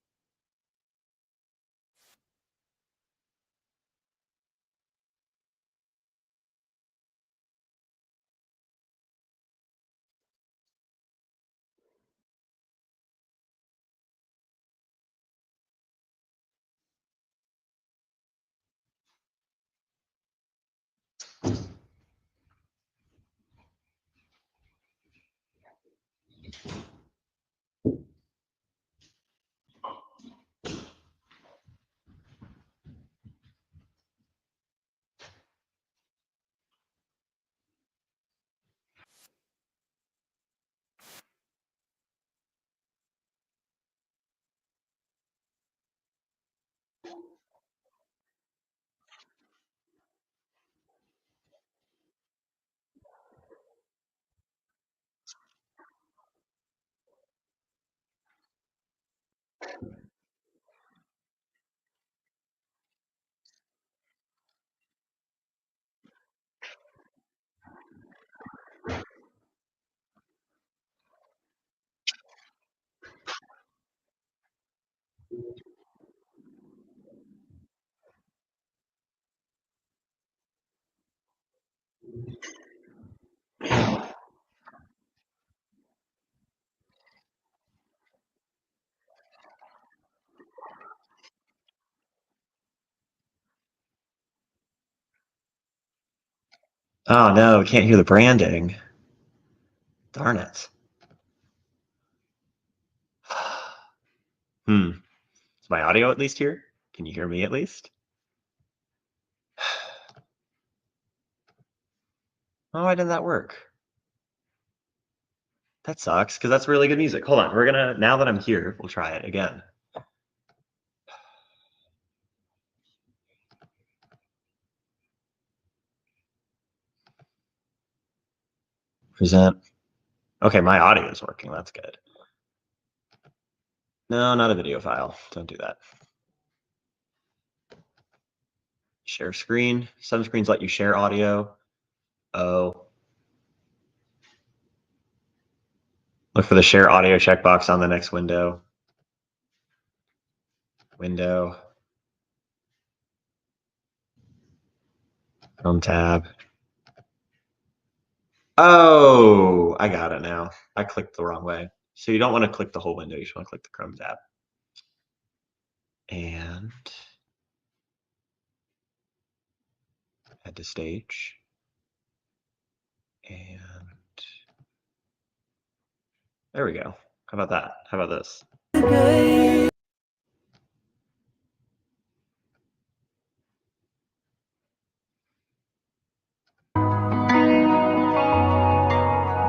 Oh no, we can't hear the branding. Darn it. Is my audio at least here? Can you hear me at least? Oh, why didn't that work? That sucks, because that's really good music. Hold on, we're gonna, now that I'm here, we'll try it again. Present. Okay, my audio is working, that's good. No, not a video file, don't do that. Share screen, some screens let you share audio. Oh. Look for the share audio checkbox on the next window. Window. Chrome tab. Oh, I got it now. I clicked the wrong way. So you don't want to click the whole window. You just want to click the Chrome tab. And add to stage. And there we go. How about that? How about this?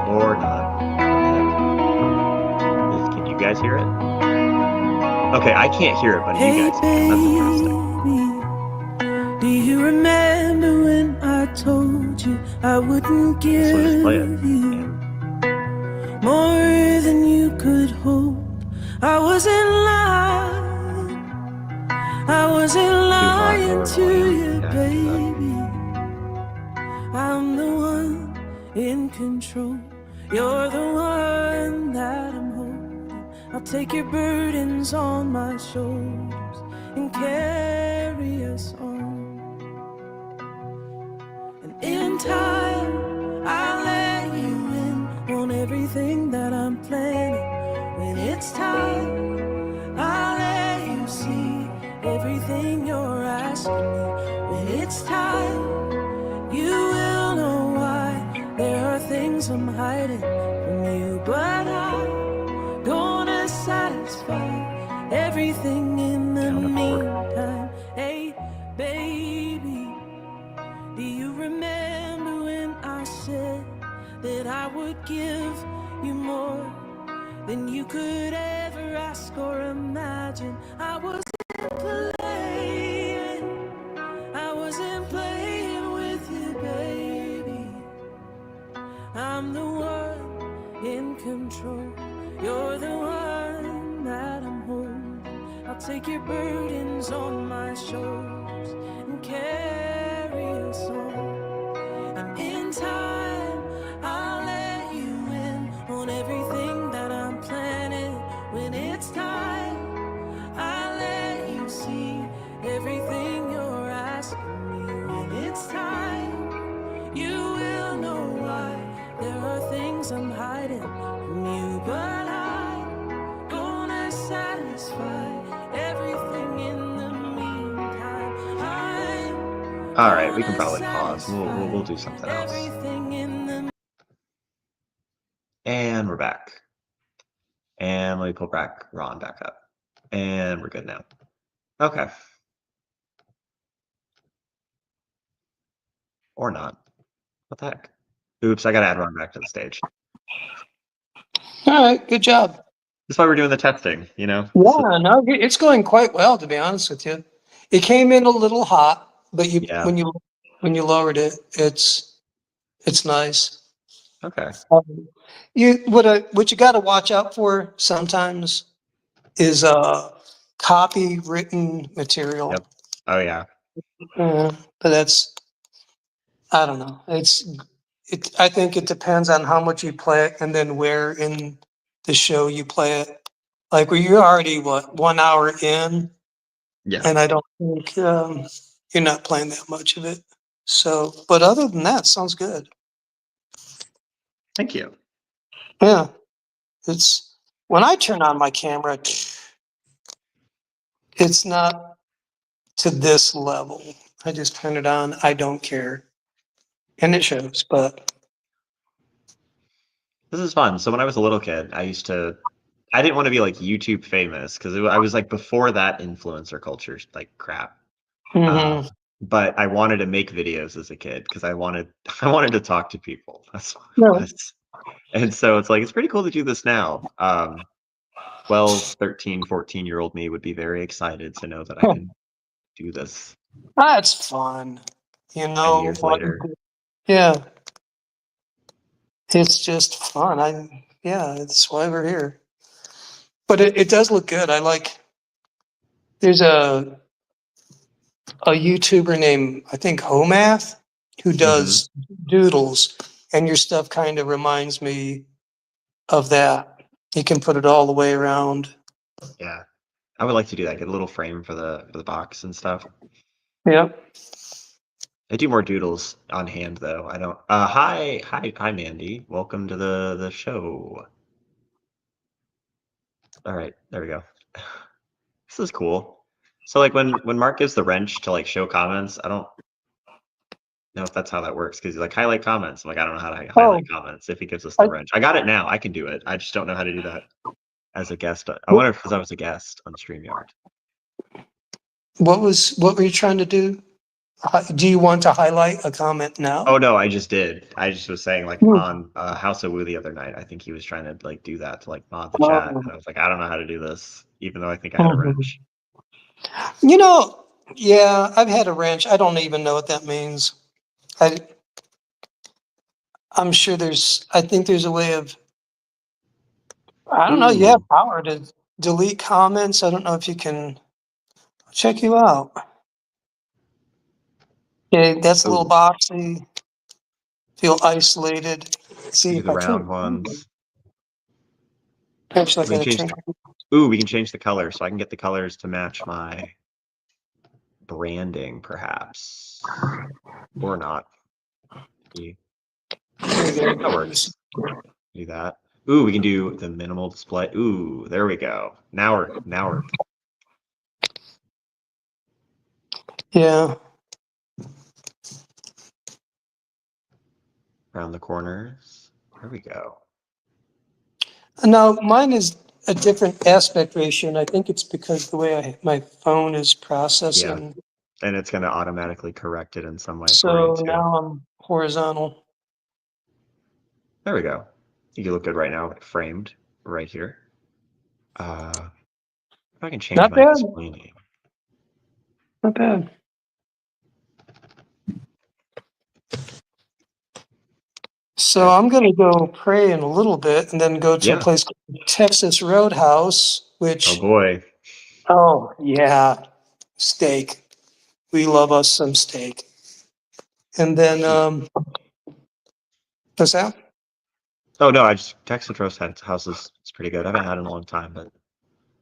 Or not. Can you guys hear it? Okay, I can't hear it, but you guys can. That's interesting. Do you remember when I told you I wouldn't give you more than you could hope? I wasn't lying. I wasn't lying to you, baby. I'm the one in control. You're the one that I'm holding. I'll take your burdens on my shoulders and carry us on. And in time, I'll let you in on everything that I'm planning. When it's time, I'll let you see everything you're asking me. When it's time, you will know why there are things I'm hiding from you. But I'm gonna satisfy everything in the meantime. Hey, baby, do you remember when I said that I would give you more than you could ever ask or imagine? I wasn't playing. I wasn't playing with you, baby. I'm the one in control. You're the one that I'm holding. I'll take your burdens on my shoulders and carry us on. And in time, All right, we can probably pause. We'll do something else. And we're back. And let me pull back Ron back up. And we're good now. Okay. Or not. What the heck? Oops, I gotta add Ron back to the stage. All right, good job. That's why we're doing the testing, you know? Yeah, no, it's going quite well, to be honest with you. It came in a little hot, but Yeah. when you lowered it, it's nice. Okay. What you got to watch out for sometimes is copywritten material. Yep. Oh yeah. But that's, I don't know. I think it depends on how much you play it and then where in the show you play it. Like, where you're already 1 hour in, Yeah. and I don't think you're not playing that much of it. So, but other than that, sounds good. Thank you. Yeah, it's when I turn on my camera, it's not to this level. I just turn it on. I don't care, and it shows. But This is fun. So when I was a little kid, I didn't want to be like YouTube famous because I was like before that influencer culture like crap. mhm. But I wanted to make videos as a kid because I wanted to talk to people. That's what it No. was. And so it's like it's pretty cool to do this now. 12, 13, 14-year-old me would be very excited to know that I can do this That's fun. 10 years What- later. Yeah, it's just fun. That's why we're here. But it does look good. There's a YouTuber named, I think, Homath, who does doodles, and your stuff kind of reminds me of that. You can put it all the way around. Yeah. I would like to do that, get a little frame for the box and stuff. Yep. I do more doodles on hand though. I don't hi Mandy. Welcome to the show. All right, there we go. This is cool. So like when Mark gives the wrench to like show comments, I don't know if that's how that works because he's like highlight comments. I'm like, I don't know how to highlight comments if he gives us the wrench. I got it now. I can do it. I just don't know how to do that as a guest. I wonder if because I was a guest on StreamYard. What were you trying to do? Do you want to highlight a comment now? Oh no, I just did. I just was saying like Hmm. on House of Woo the other night. I think he was trying to like do that to like mod the chat, and I was like, I don't know how to do this, even though I think I had a wrench. Yeah, I've had a wrench. I don't even know what that means. I'm sure I think there's a way of, I don't know, you have power to delete comments. I don't know if you can check you out. Okay, that's a little boxy. Feel isolated. See Do if the I round can. ones. Actually, I We gotta can turn. we can change the color, so I can get the colors to match my branding, perhaps, or not. That works. Do that. Ooh, we can do the minimal display. Ooh, there we go. Now we're Yeah. around the corners. There we go. Now, mine is a different aspect ratio, and I think it's because the way my phone is processing. And it's going to automatically correct it in some way So for you too. now I'm horizontal. There we go. You can look good right now, framed right here. If I can change Not my bad. display name. Not bad. So I'm going to go pray in a little bit and then go to a place called Texas Roadhouse, which, Oh boy. oh yeah, steak. We love us some steak. And then, what's that? Oh no, I just Texas Roast House is pretty good. I haven't had it in a long time, but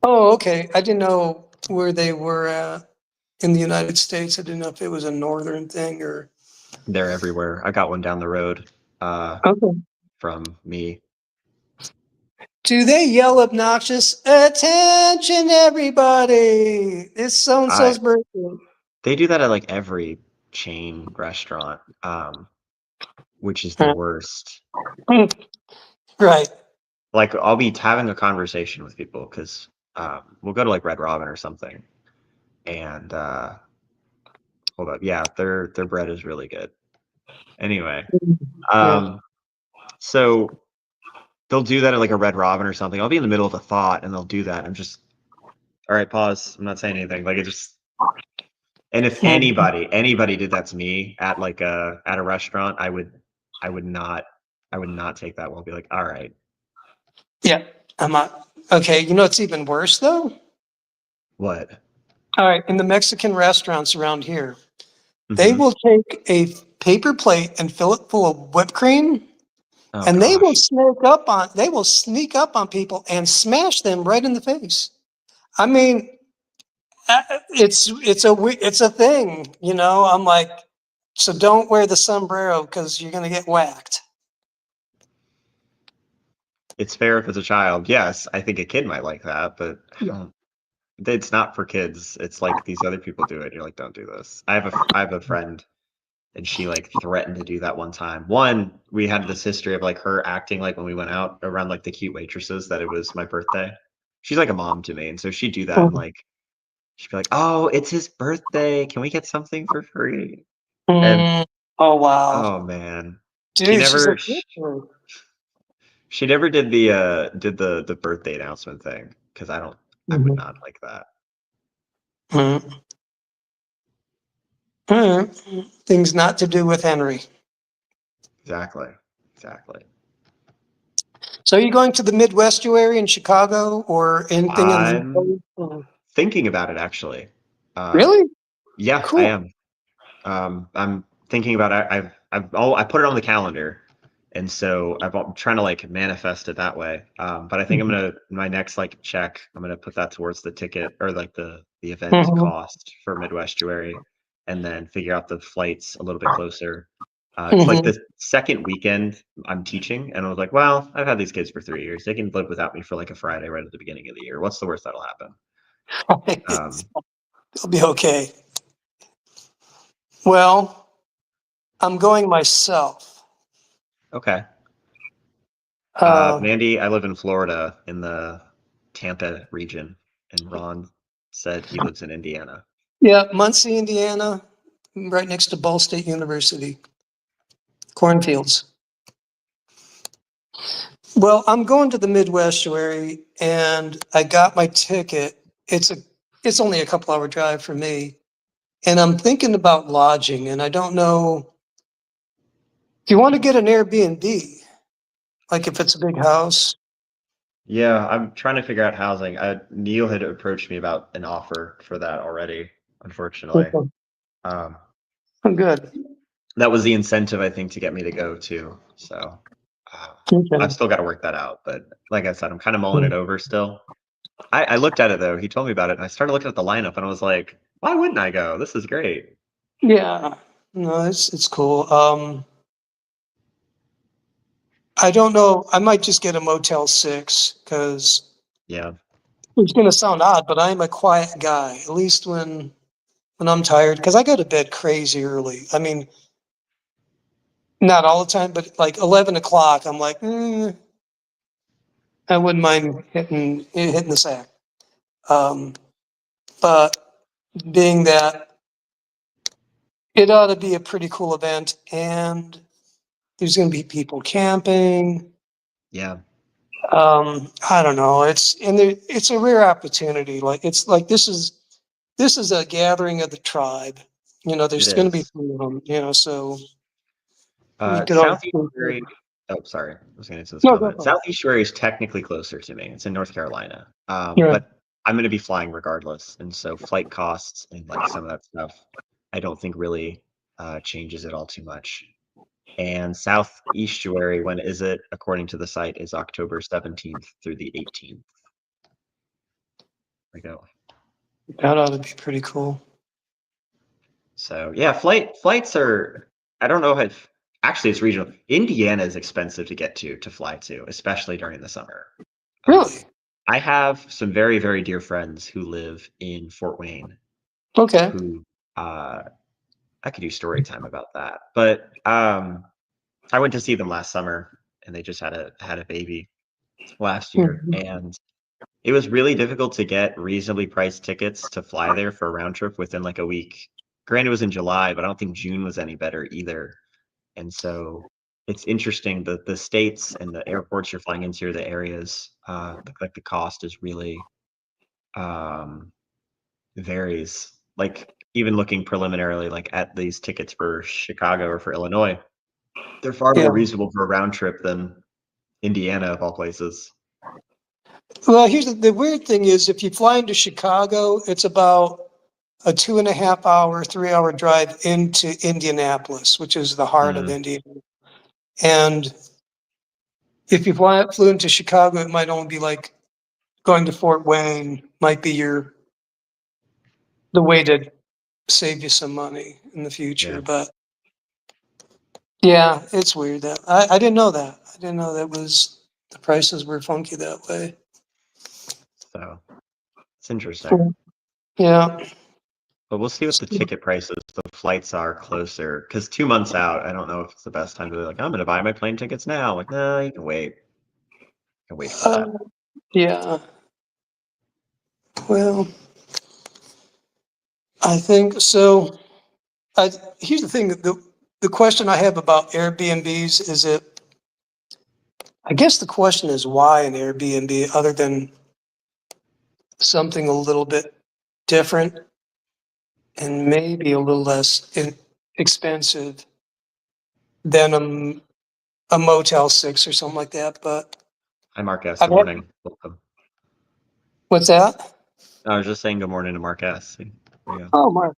Oh, okay. I didn't know where they were at in the United States. I didn't know if it was a northern thing or. they're everywhere. I got one down the road Okay. from me. Do they yell obnoxious? Attention, everybody! It's so and so's birthday. They do that at like every chain restaurant, which is the worst. Right. Like I'll be having a conversation with people because we'll go to like Red Robin or something, and hold up, yeah, their bread is really good. Anyway, Yeah. so they'll do that at like a Red Robin or something. I'll be in the middle of a thought, and they'll do that. I'm just, all right, pause. I'm not saying anything. Like it just, and if anybody did that to me at like at a restaurant, I would not take that well. I'll be like, all right, Yeah. I'm not. Okay. You know, it's even worse though. what? All right. In the Mexican restaurants around here, they Mhm. will take a paper plate and fill it full of whipped cream, Oh and they will gosh. sneak up on people and smash them right in the face. I mean, it's a thing, you know. I'm like, so don't wear the sombrero because you're gonna get whacked. It's fair if it's a child. Yes, I think a kid might like that, but I don't. It's not for kids. It's like these other people do it. You're like, don't do this. I have a friend, and she like threatened to do that one time. One, we had this history of like her acting like when we went out around like the cute waitresses that it was my birthday. She's like a mom to me, and so she'd do that and like she'd be like, "Oh, it's his birthday. Can we get something for free?" And Mm, oh wow, oh man, she dude, she's never. like, She never did the birthday announcement thing because I would not like that. things not to do with Henry. Exactly. Exactly. So are you going to the Midwestuary in Chicago or anything in I'm the thinking about it actually. Really? Yeah, I Cool. am. I'm thinking about it. I put it on the calendar, and so I'm trying to like manifest it that way. But I think I'm gonna my next like check. I'm gonna put that towards the ticket or like the event Mhm, cost for Midwestuary, and then figure out the flights a little bit closer. It's like mhm. the second weekend I'm teaching, and I was like, well, I've had these kids for 3 years. They can live without me for like a Friday right at the beginning of the year. What's the worst that'll happen? Um, It'll be okay. Well, I'm going myself. okay. Uh, Mandy, I live in Florida in the Tampa region, and Ron said he lives in Indiana. yeah, Muncie, Indiana, right next to Ball State University, cornfields. Well, I'm going to the Midwestuary, and I got my ticket. It's only a couple hour drive for me, and I'm thinking about lodging, and I don't know if you want to get an Airbnb, like if it's a big house. Yeah, I'm trying to figure out housing. Neil had approached me about an offer for that already, unfortunately. Okay. Um, I'm good. that was the incentive, I think, to get me to go too. So I've Okay. still got to work that out. But like I said, I'm kind of mulling it over still. I looked at it though. He told me about it, and I started looking at the lineup, and I was like, why wouldn't I go? This is great. Yeah, no, it's cool. I don't know. I might just get a Motel 6 because Yeah. it's going to sound odd, but I'm a quiet guy. At least when I'm tired, because I go to bed crazy early. I mean, not all the time, but like 11 o'clock, I'm like, I wouldn't mind hitting the sack. Um, but being that it ought to be a pretty cool event, and there's going to be people camping. Yeah. I don't know. It's a rare opportunity. Like it's like this is a gathering of the tribe. You know, It there's going to be is. three of them. You know, so you could always. Southeast Missouri. Oh, sorry. I was going to answer this No, go comment. for it. Southeast Missouri is technically closer to me. It's in North Carolina. Yeah. But I'm going to be flying regardless. And so flight costs and like some of that stuff, I don't think really changes it all too much. And Southeast Estuary, when is it? According to the site, is October 17th through the 18th. There we go. That ought to be pretty cool. So yeah, flights are. I don't know if actually it's regional. Indiana is expensive to get to fly to, especially during the summer. Really? I have some very very dear friends who live in Fort Wayne, Okay. who uh, I could do story time about that. But I went to see them last summer, and they just had a baby last year, Mhm. and it was really difficult to get reasonably priced tickets to fly there for a round trip within like a week. Granted, it was in July, but I don't think June was any better either. And so it's interesting that the states and the airports you're flying into, or the areas, like the cost is really um, varies. Like even looking preliminarily, like at these tickets for Chicago or for Illinois, they're far Yeah. more reasonable for a round trip than Indiana of all places. Well, here's the weird thing is if you fly into Chicago, it's about a 2.5 hour, 3 hour drive into Indianapolis, which is the heart of Mm, Indiana. And if you flew into Chicago, it might only be like going to Fort Wayne might be the way to save you some money in the future. yeah. But yeah, it's weird that I didn't know that. I didn't know that was the prices were funky that way. So it's interesting. Yeah. But we'll see what the ticket prices, the flights are closer. Because 2 months out, I don't know if it's the best time to be like, I'm going to buy my plane tickets now. Like, no, you can wait. You can wait for Uh, that. yeah. Well, I think so. Here's the thing: the question I have about Airbnbs is it. I guess the question is why an Airbnb, other than something a little bit different and maybe a little less expensive than a Motel 6 or something like that. But Hi, Mark S. I've Good had, morning. Welcome. what's that? I was just saying good morning to Mark S. There you go. Oh, Mark.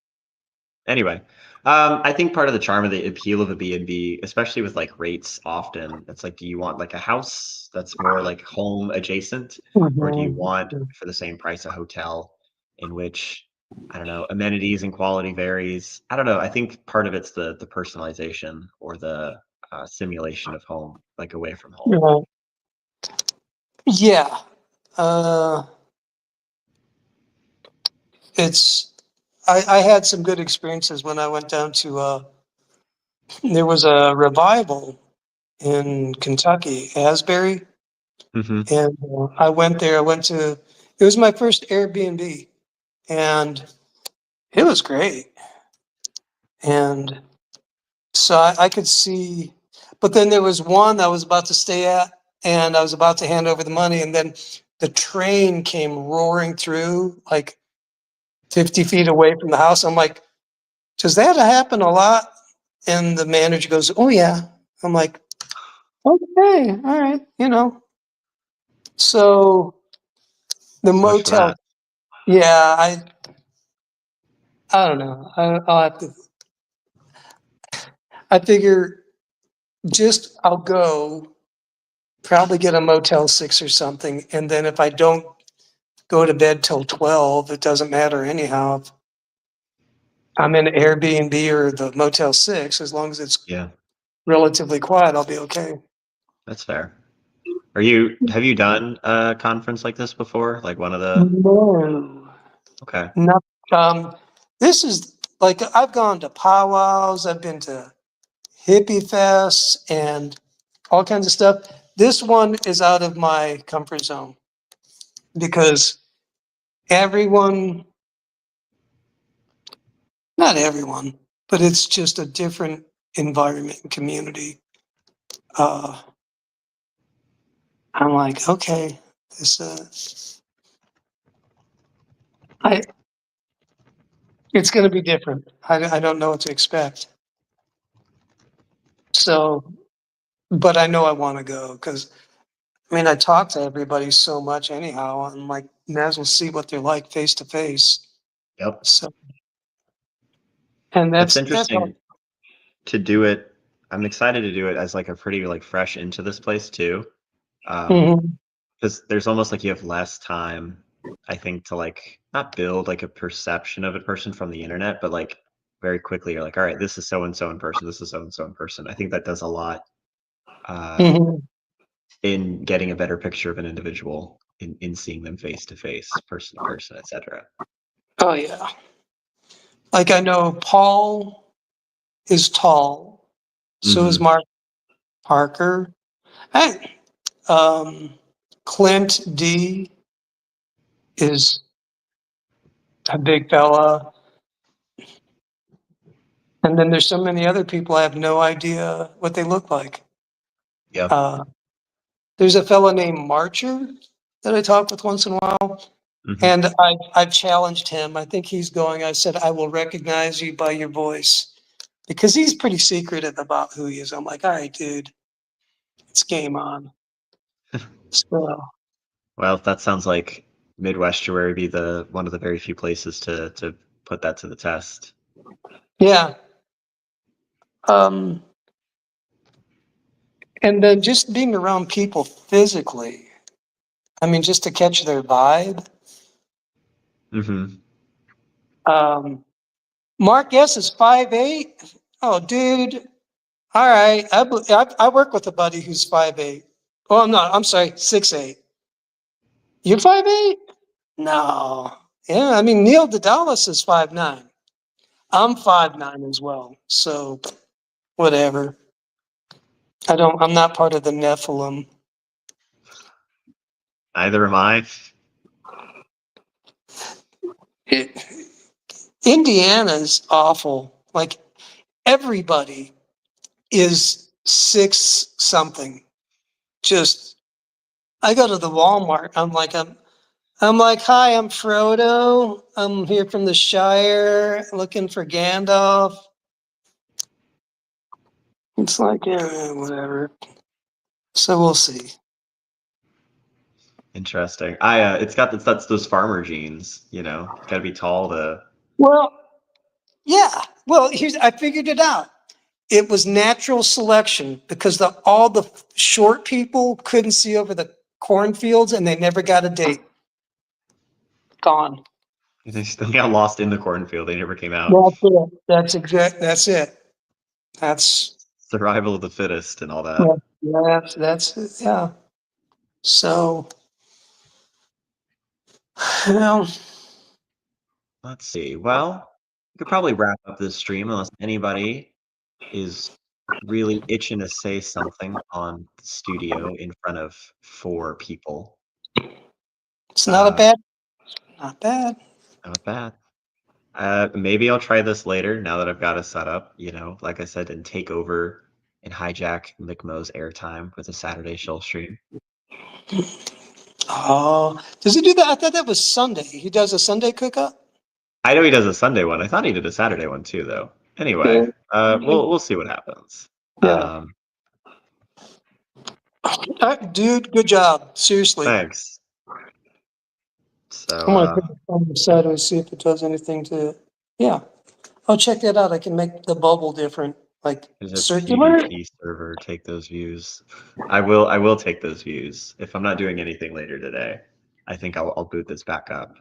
Anyway, I think part of the charm of the appeal of a B&B, especially with like rates often, it's like, do you want like a house that's more like home adjacent, or do you Mhm. want for the same price a hotel in which, I don't know, amenities and quality varies? I don't know. I think part of it's the personalization or the simulation of home, like away from home. Yeah. Yeah. Uh, it's I had some good experiences when I went down to there was a revival in Kentucky, Asbury, Hmm. and I went there. I went to it was my first Airbnb, and it was great. And so I could see, but then there was one I was about to stay at, and I was about to hand over the money, and then the train came roaring through like 50 feet away from the house. I'm like, does that happen a lot? And the manager goes, oh, yeah. I'm like, okay, all right, So the So much for motel, that. yeah, I don't know. I'll have to, I figure I'll go, probably get a Motel 6 or something. And then if I don't go to bed till 12, it doesn't matter anyhow. If I'm in Airbnb or the Motel 6, as long as it's Yeah, relatively quiet, I'll be okay. that's fair. Have you done a conference like this before? Like one of the, No. okay. No, this is like I've gone to powwows, I've been to hippie fests and all kinds of stuff. This one is out of my comfort zone because everyone, not everyone, but it's just a different environment and community. Uh, I'm like, okay, this, I, it's going to be different. I don't know what to expect. So, but I know I want to go because I mean, I talk to everybody so much anyhow. I'm like, might as well see what they're like face to face. Yep. So, and It's that's all. interesting to do it. I'm excited to do it as like a pretty like fresh into this place too. Mhm. Because there's almost like you have less time, I think, to like not build like a perception of a person from the internet, but like very quickly you're like, all right, this is so and so in person, this is so and so in person. I think that does a lot uh, Mhm. in getting a better picture of an individual in seeing them face to face, person to person, etc. Oh yeah. Like I know Paul. is tall. So is Mhm. Mark Parker. I, Clint D is a big fella. And then there's so many other people I have no idea what they look like. Yep. There's a fella named Marcher that I talk with once in a while. Mhm. And I've challenged him. I think he's going, I said, I will recognize you by your voice. Because he's pretty secretive about who he is. I'm like, all right, dude, it's game on. So, Well, that sounds like Midwestuary would be one of the very few places to put that to the test. yeah. And then just being around people physically, I mean, just to catch their vibe. Mm-hmm. Mark S is 5'8". Oh, dude. All right. I work with a buddy who's 5'8". Oh, I'm sorry, 6'8". You're 5'8"? No. Yeah, I mean, Neil Dallas is 5'9". I'm 5'9" as well. So whatever. I'm not part of the Nephilim. Neither am I. Indiana's awful. Like everybody is 6 something. Just I go to the Walmart. I'm like, hi, I'm Frodo. I'm here from the Shire looking for Gandalf. It's like, yeah, whatever. So we'll see. Interesting. That's those farmer genes, got to be tall to. Well, yeah. Well, I figured it out. It was natural selection because all the short people couldn't see over the cornfields and they never got a date. Gone. They still got lost in the cornfield. They never came out. That's it. That's it. That's Survival of the fittest and all that. that's it. Yeah. So, well, Let's see. Well, we could probably wrap up this stream unless anybody is really itching to say something on the studio in front of 4 people. it's not bad. Not bad. Not bad. Maybe I'll try this later now that I've got it set up, like I said, and take over and hijack McMo's airtime with a Saturday show stream. Oh, does he do that? I thought that was Sunday. He does a Sunday cookup. I know he does a Sunday one. I thought he did a Saturday one too, though. Anyway, we'll see what happens. Yeah. Dude, good job. Seriously. Thanks. So I'm gonna put it on the side and see if it does anything to it. Yeah. Oh, check that out. I can make the bubble different, like there's a circular. PvP server. Take those views. I will take those views. If I'm not doing anything later today, I think I'll boot this back up.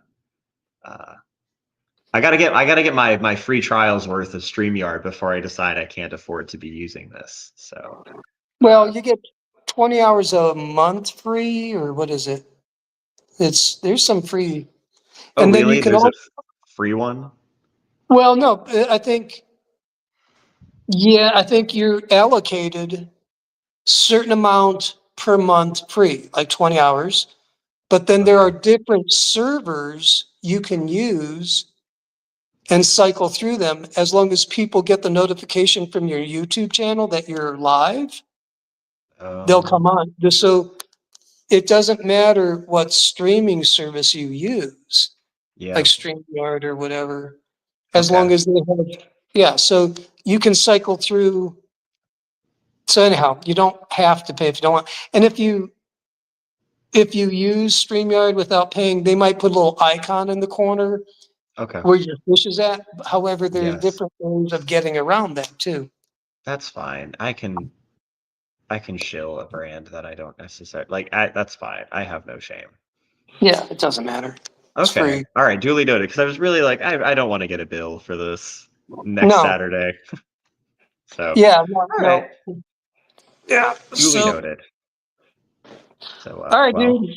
I gotta get my free trials worth of StreamYard before I decide I can't afford to be using this. So Well, you get 20 hours a month free, or what is it? There's some free. oh, And then really? you can There's also, a free one? well, no, I think you're allocated certain amount per month free, like 20 hours. But then there are different servers you can use and cycle through them as long as people get the notification from your YouTube channel that you're live, they'll come on. So it doesn't matter what streaming service you use, Yeah. like StreamYard or whatever, as long as they have, so you can cycle through. So anyhow, you don't have to pay if you don't want. And if you use StreamYard without paying, they might put a little icon in the corner where your fish is at. However, there are different ways of getting around that too. That's fine. I can shill a brand that I don't necessarily like. That's fine. I have no shame. Yeah, it doesn't matter. It's free. All right, duly noted. Because I was really like, I don't want to get a bill for this next Saturday. So yeah, all right. Yeah, duly noted. So all right, dude.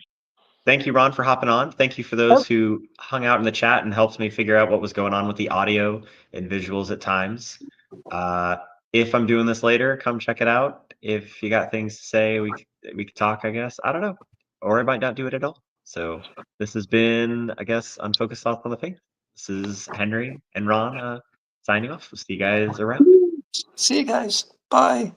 Thank you, Ron, for hopping on. Thank you for those who hung out in the chat and helped me figure out what was going on with the audio and visuals at times. If I'm doing this later, come check it out. If you got things to say, we could talk, I guess. I don't know. Or I might not do it at all. So this has been, I guess, Unfocused Thoughts on the Faith. This is Henry and Ron signing off. We'll see you guys around. See you guys. Bye.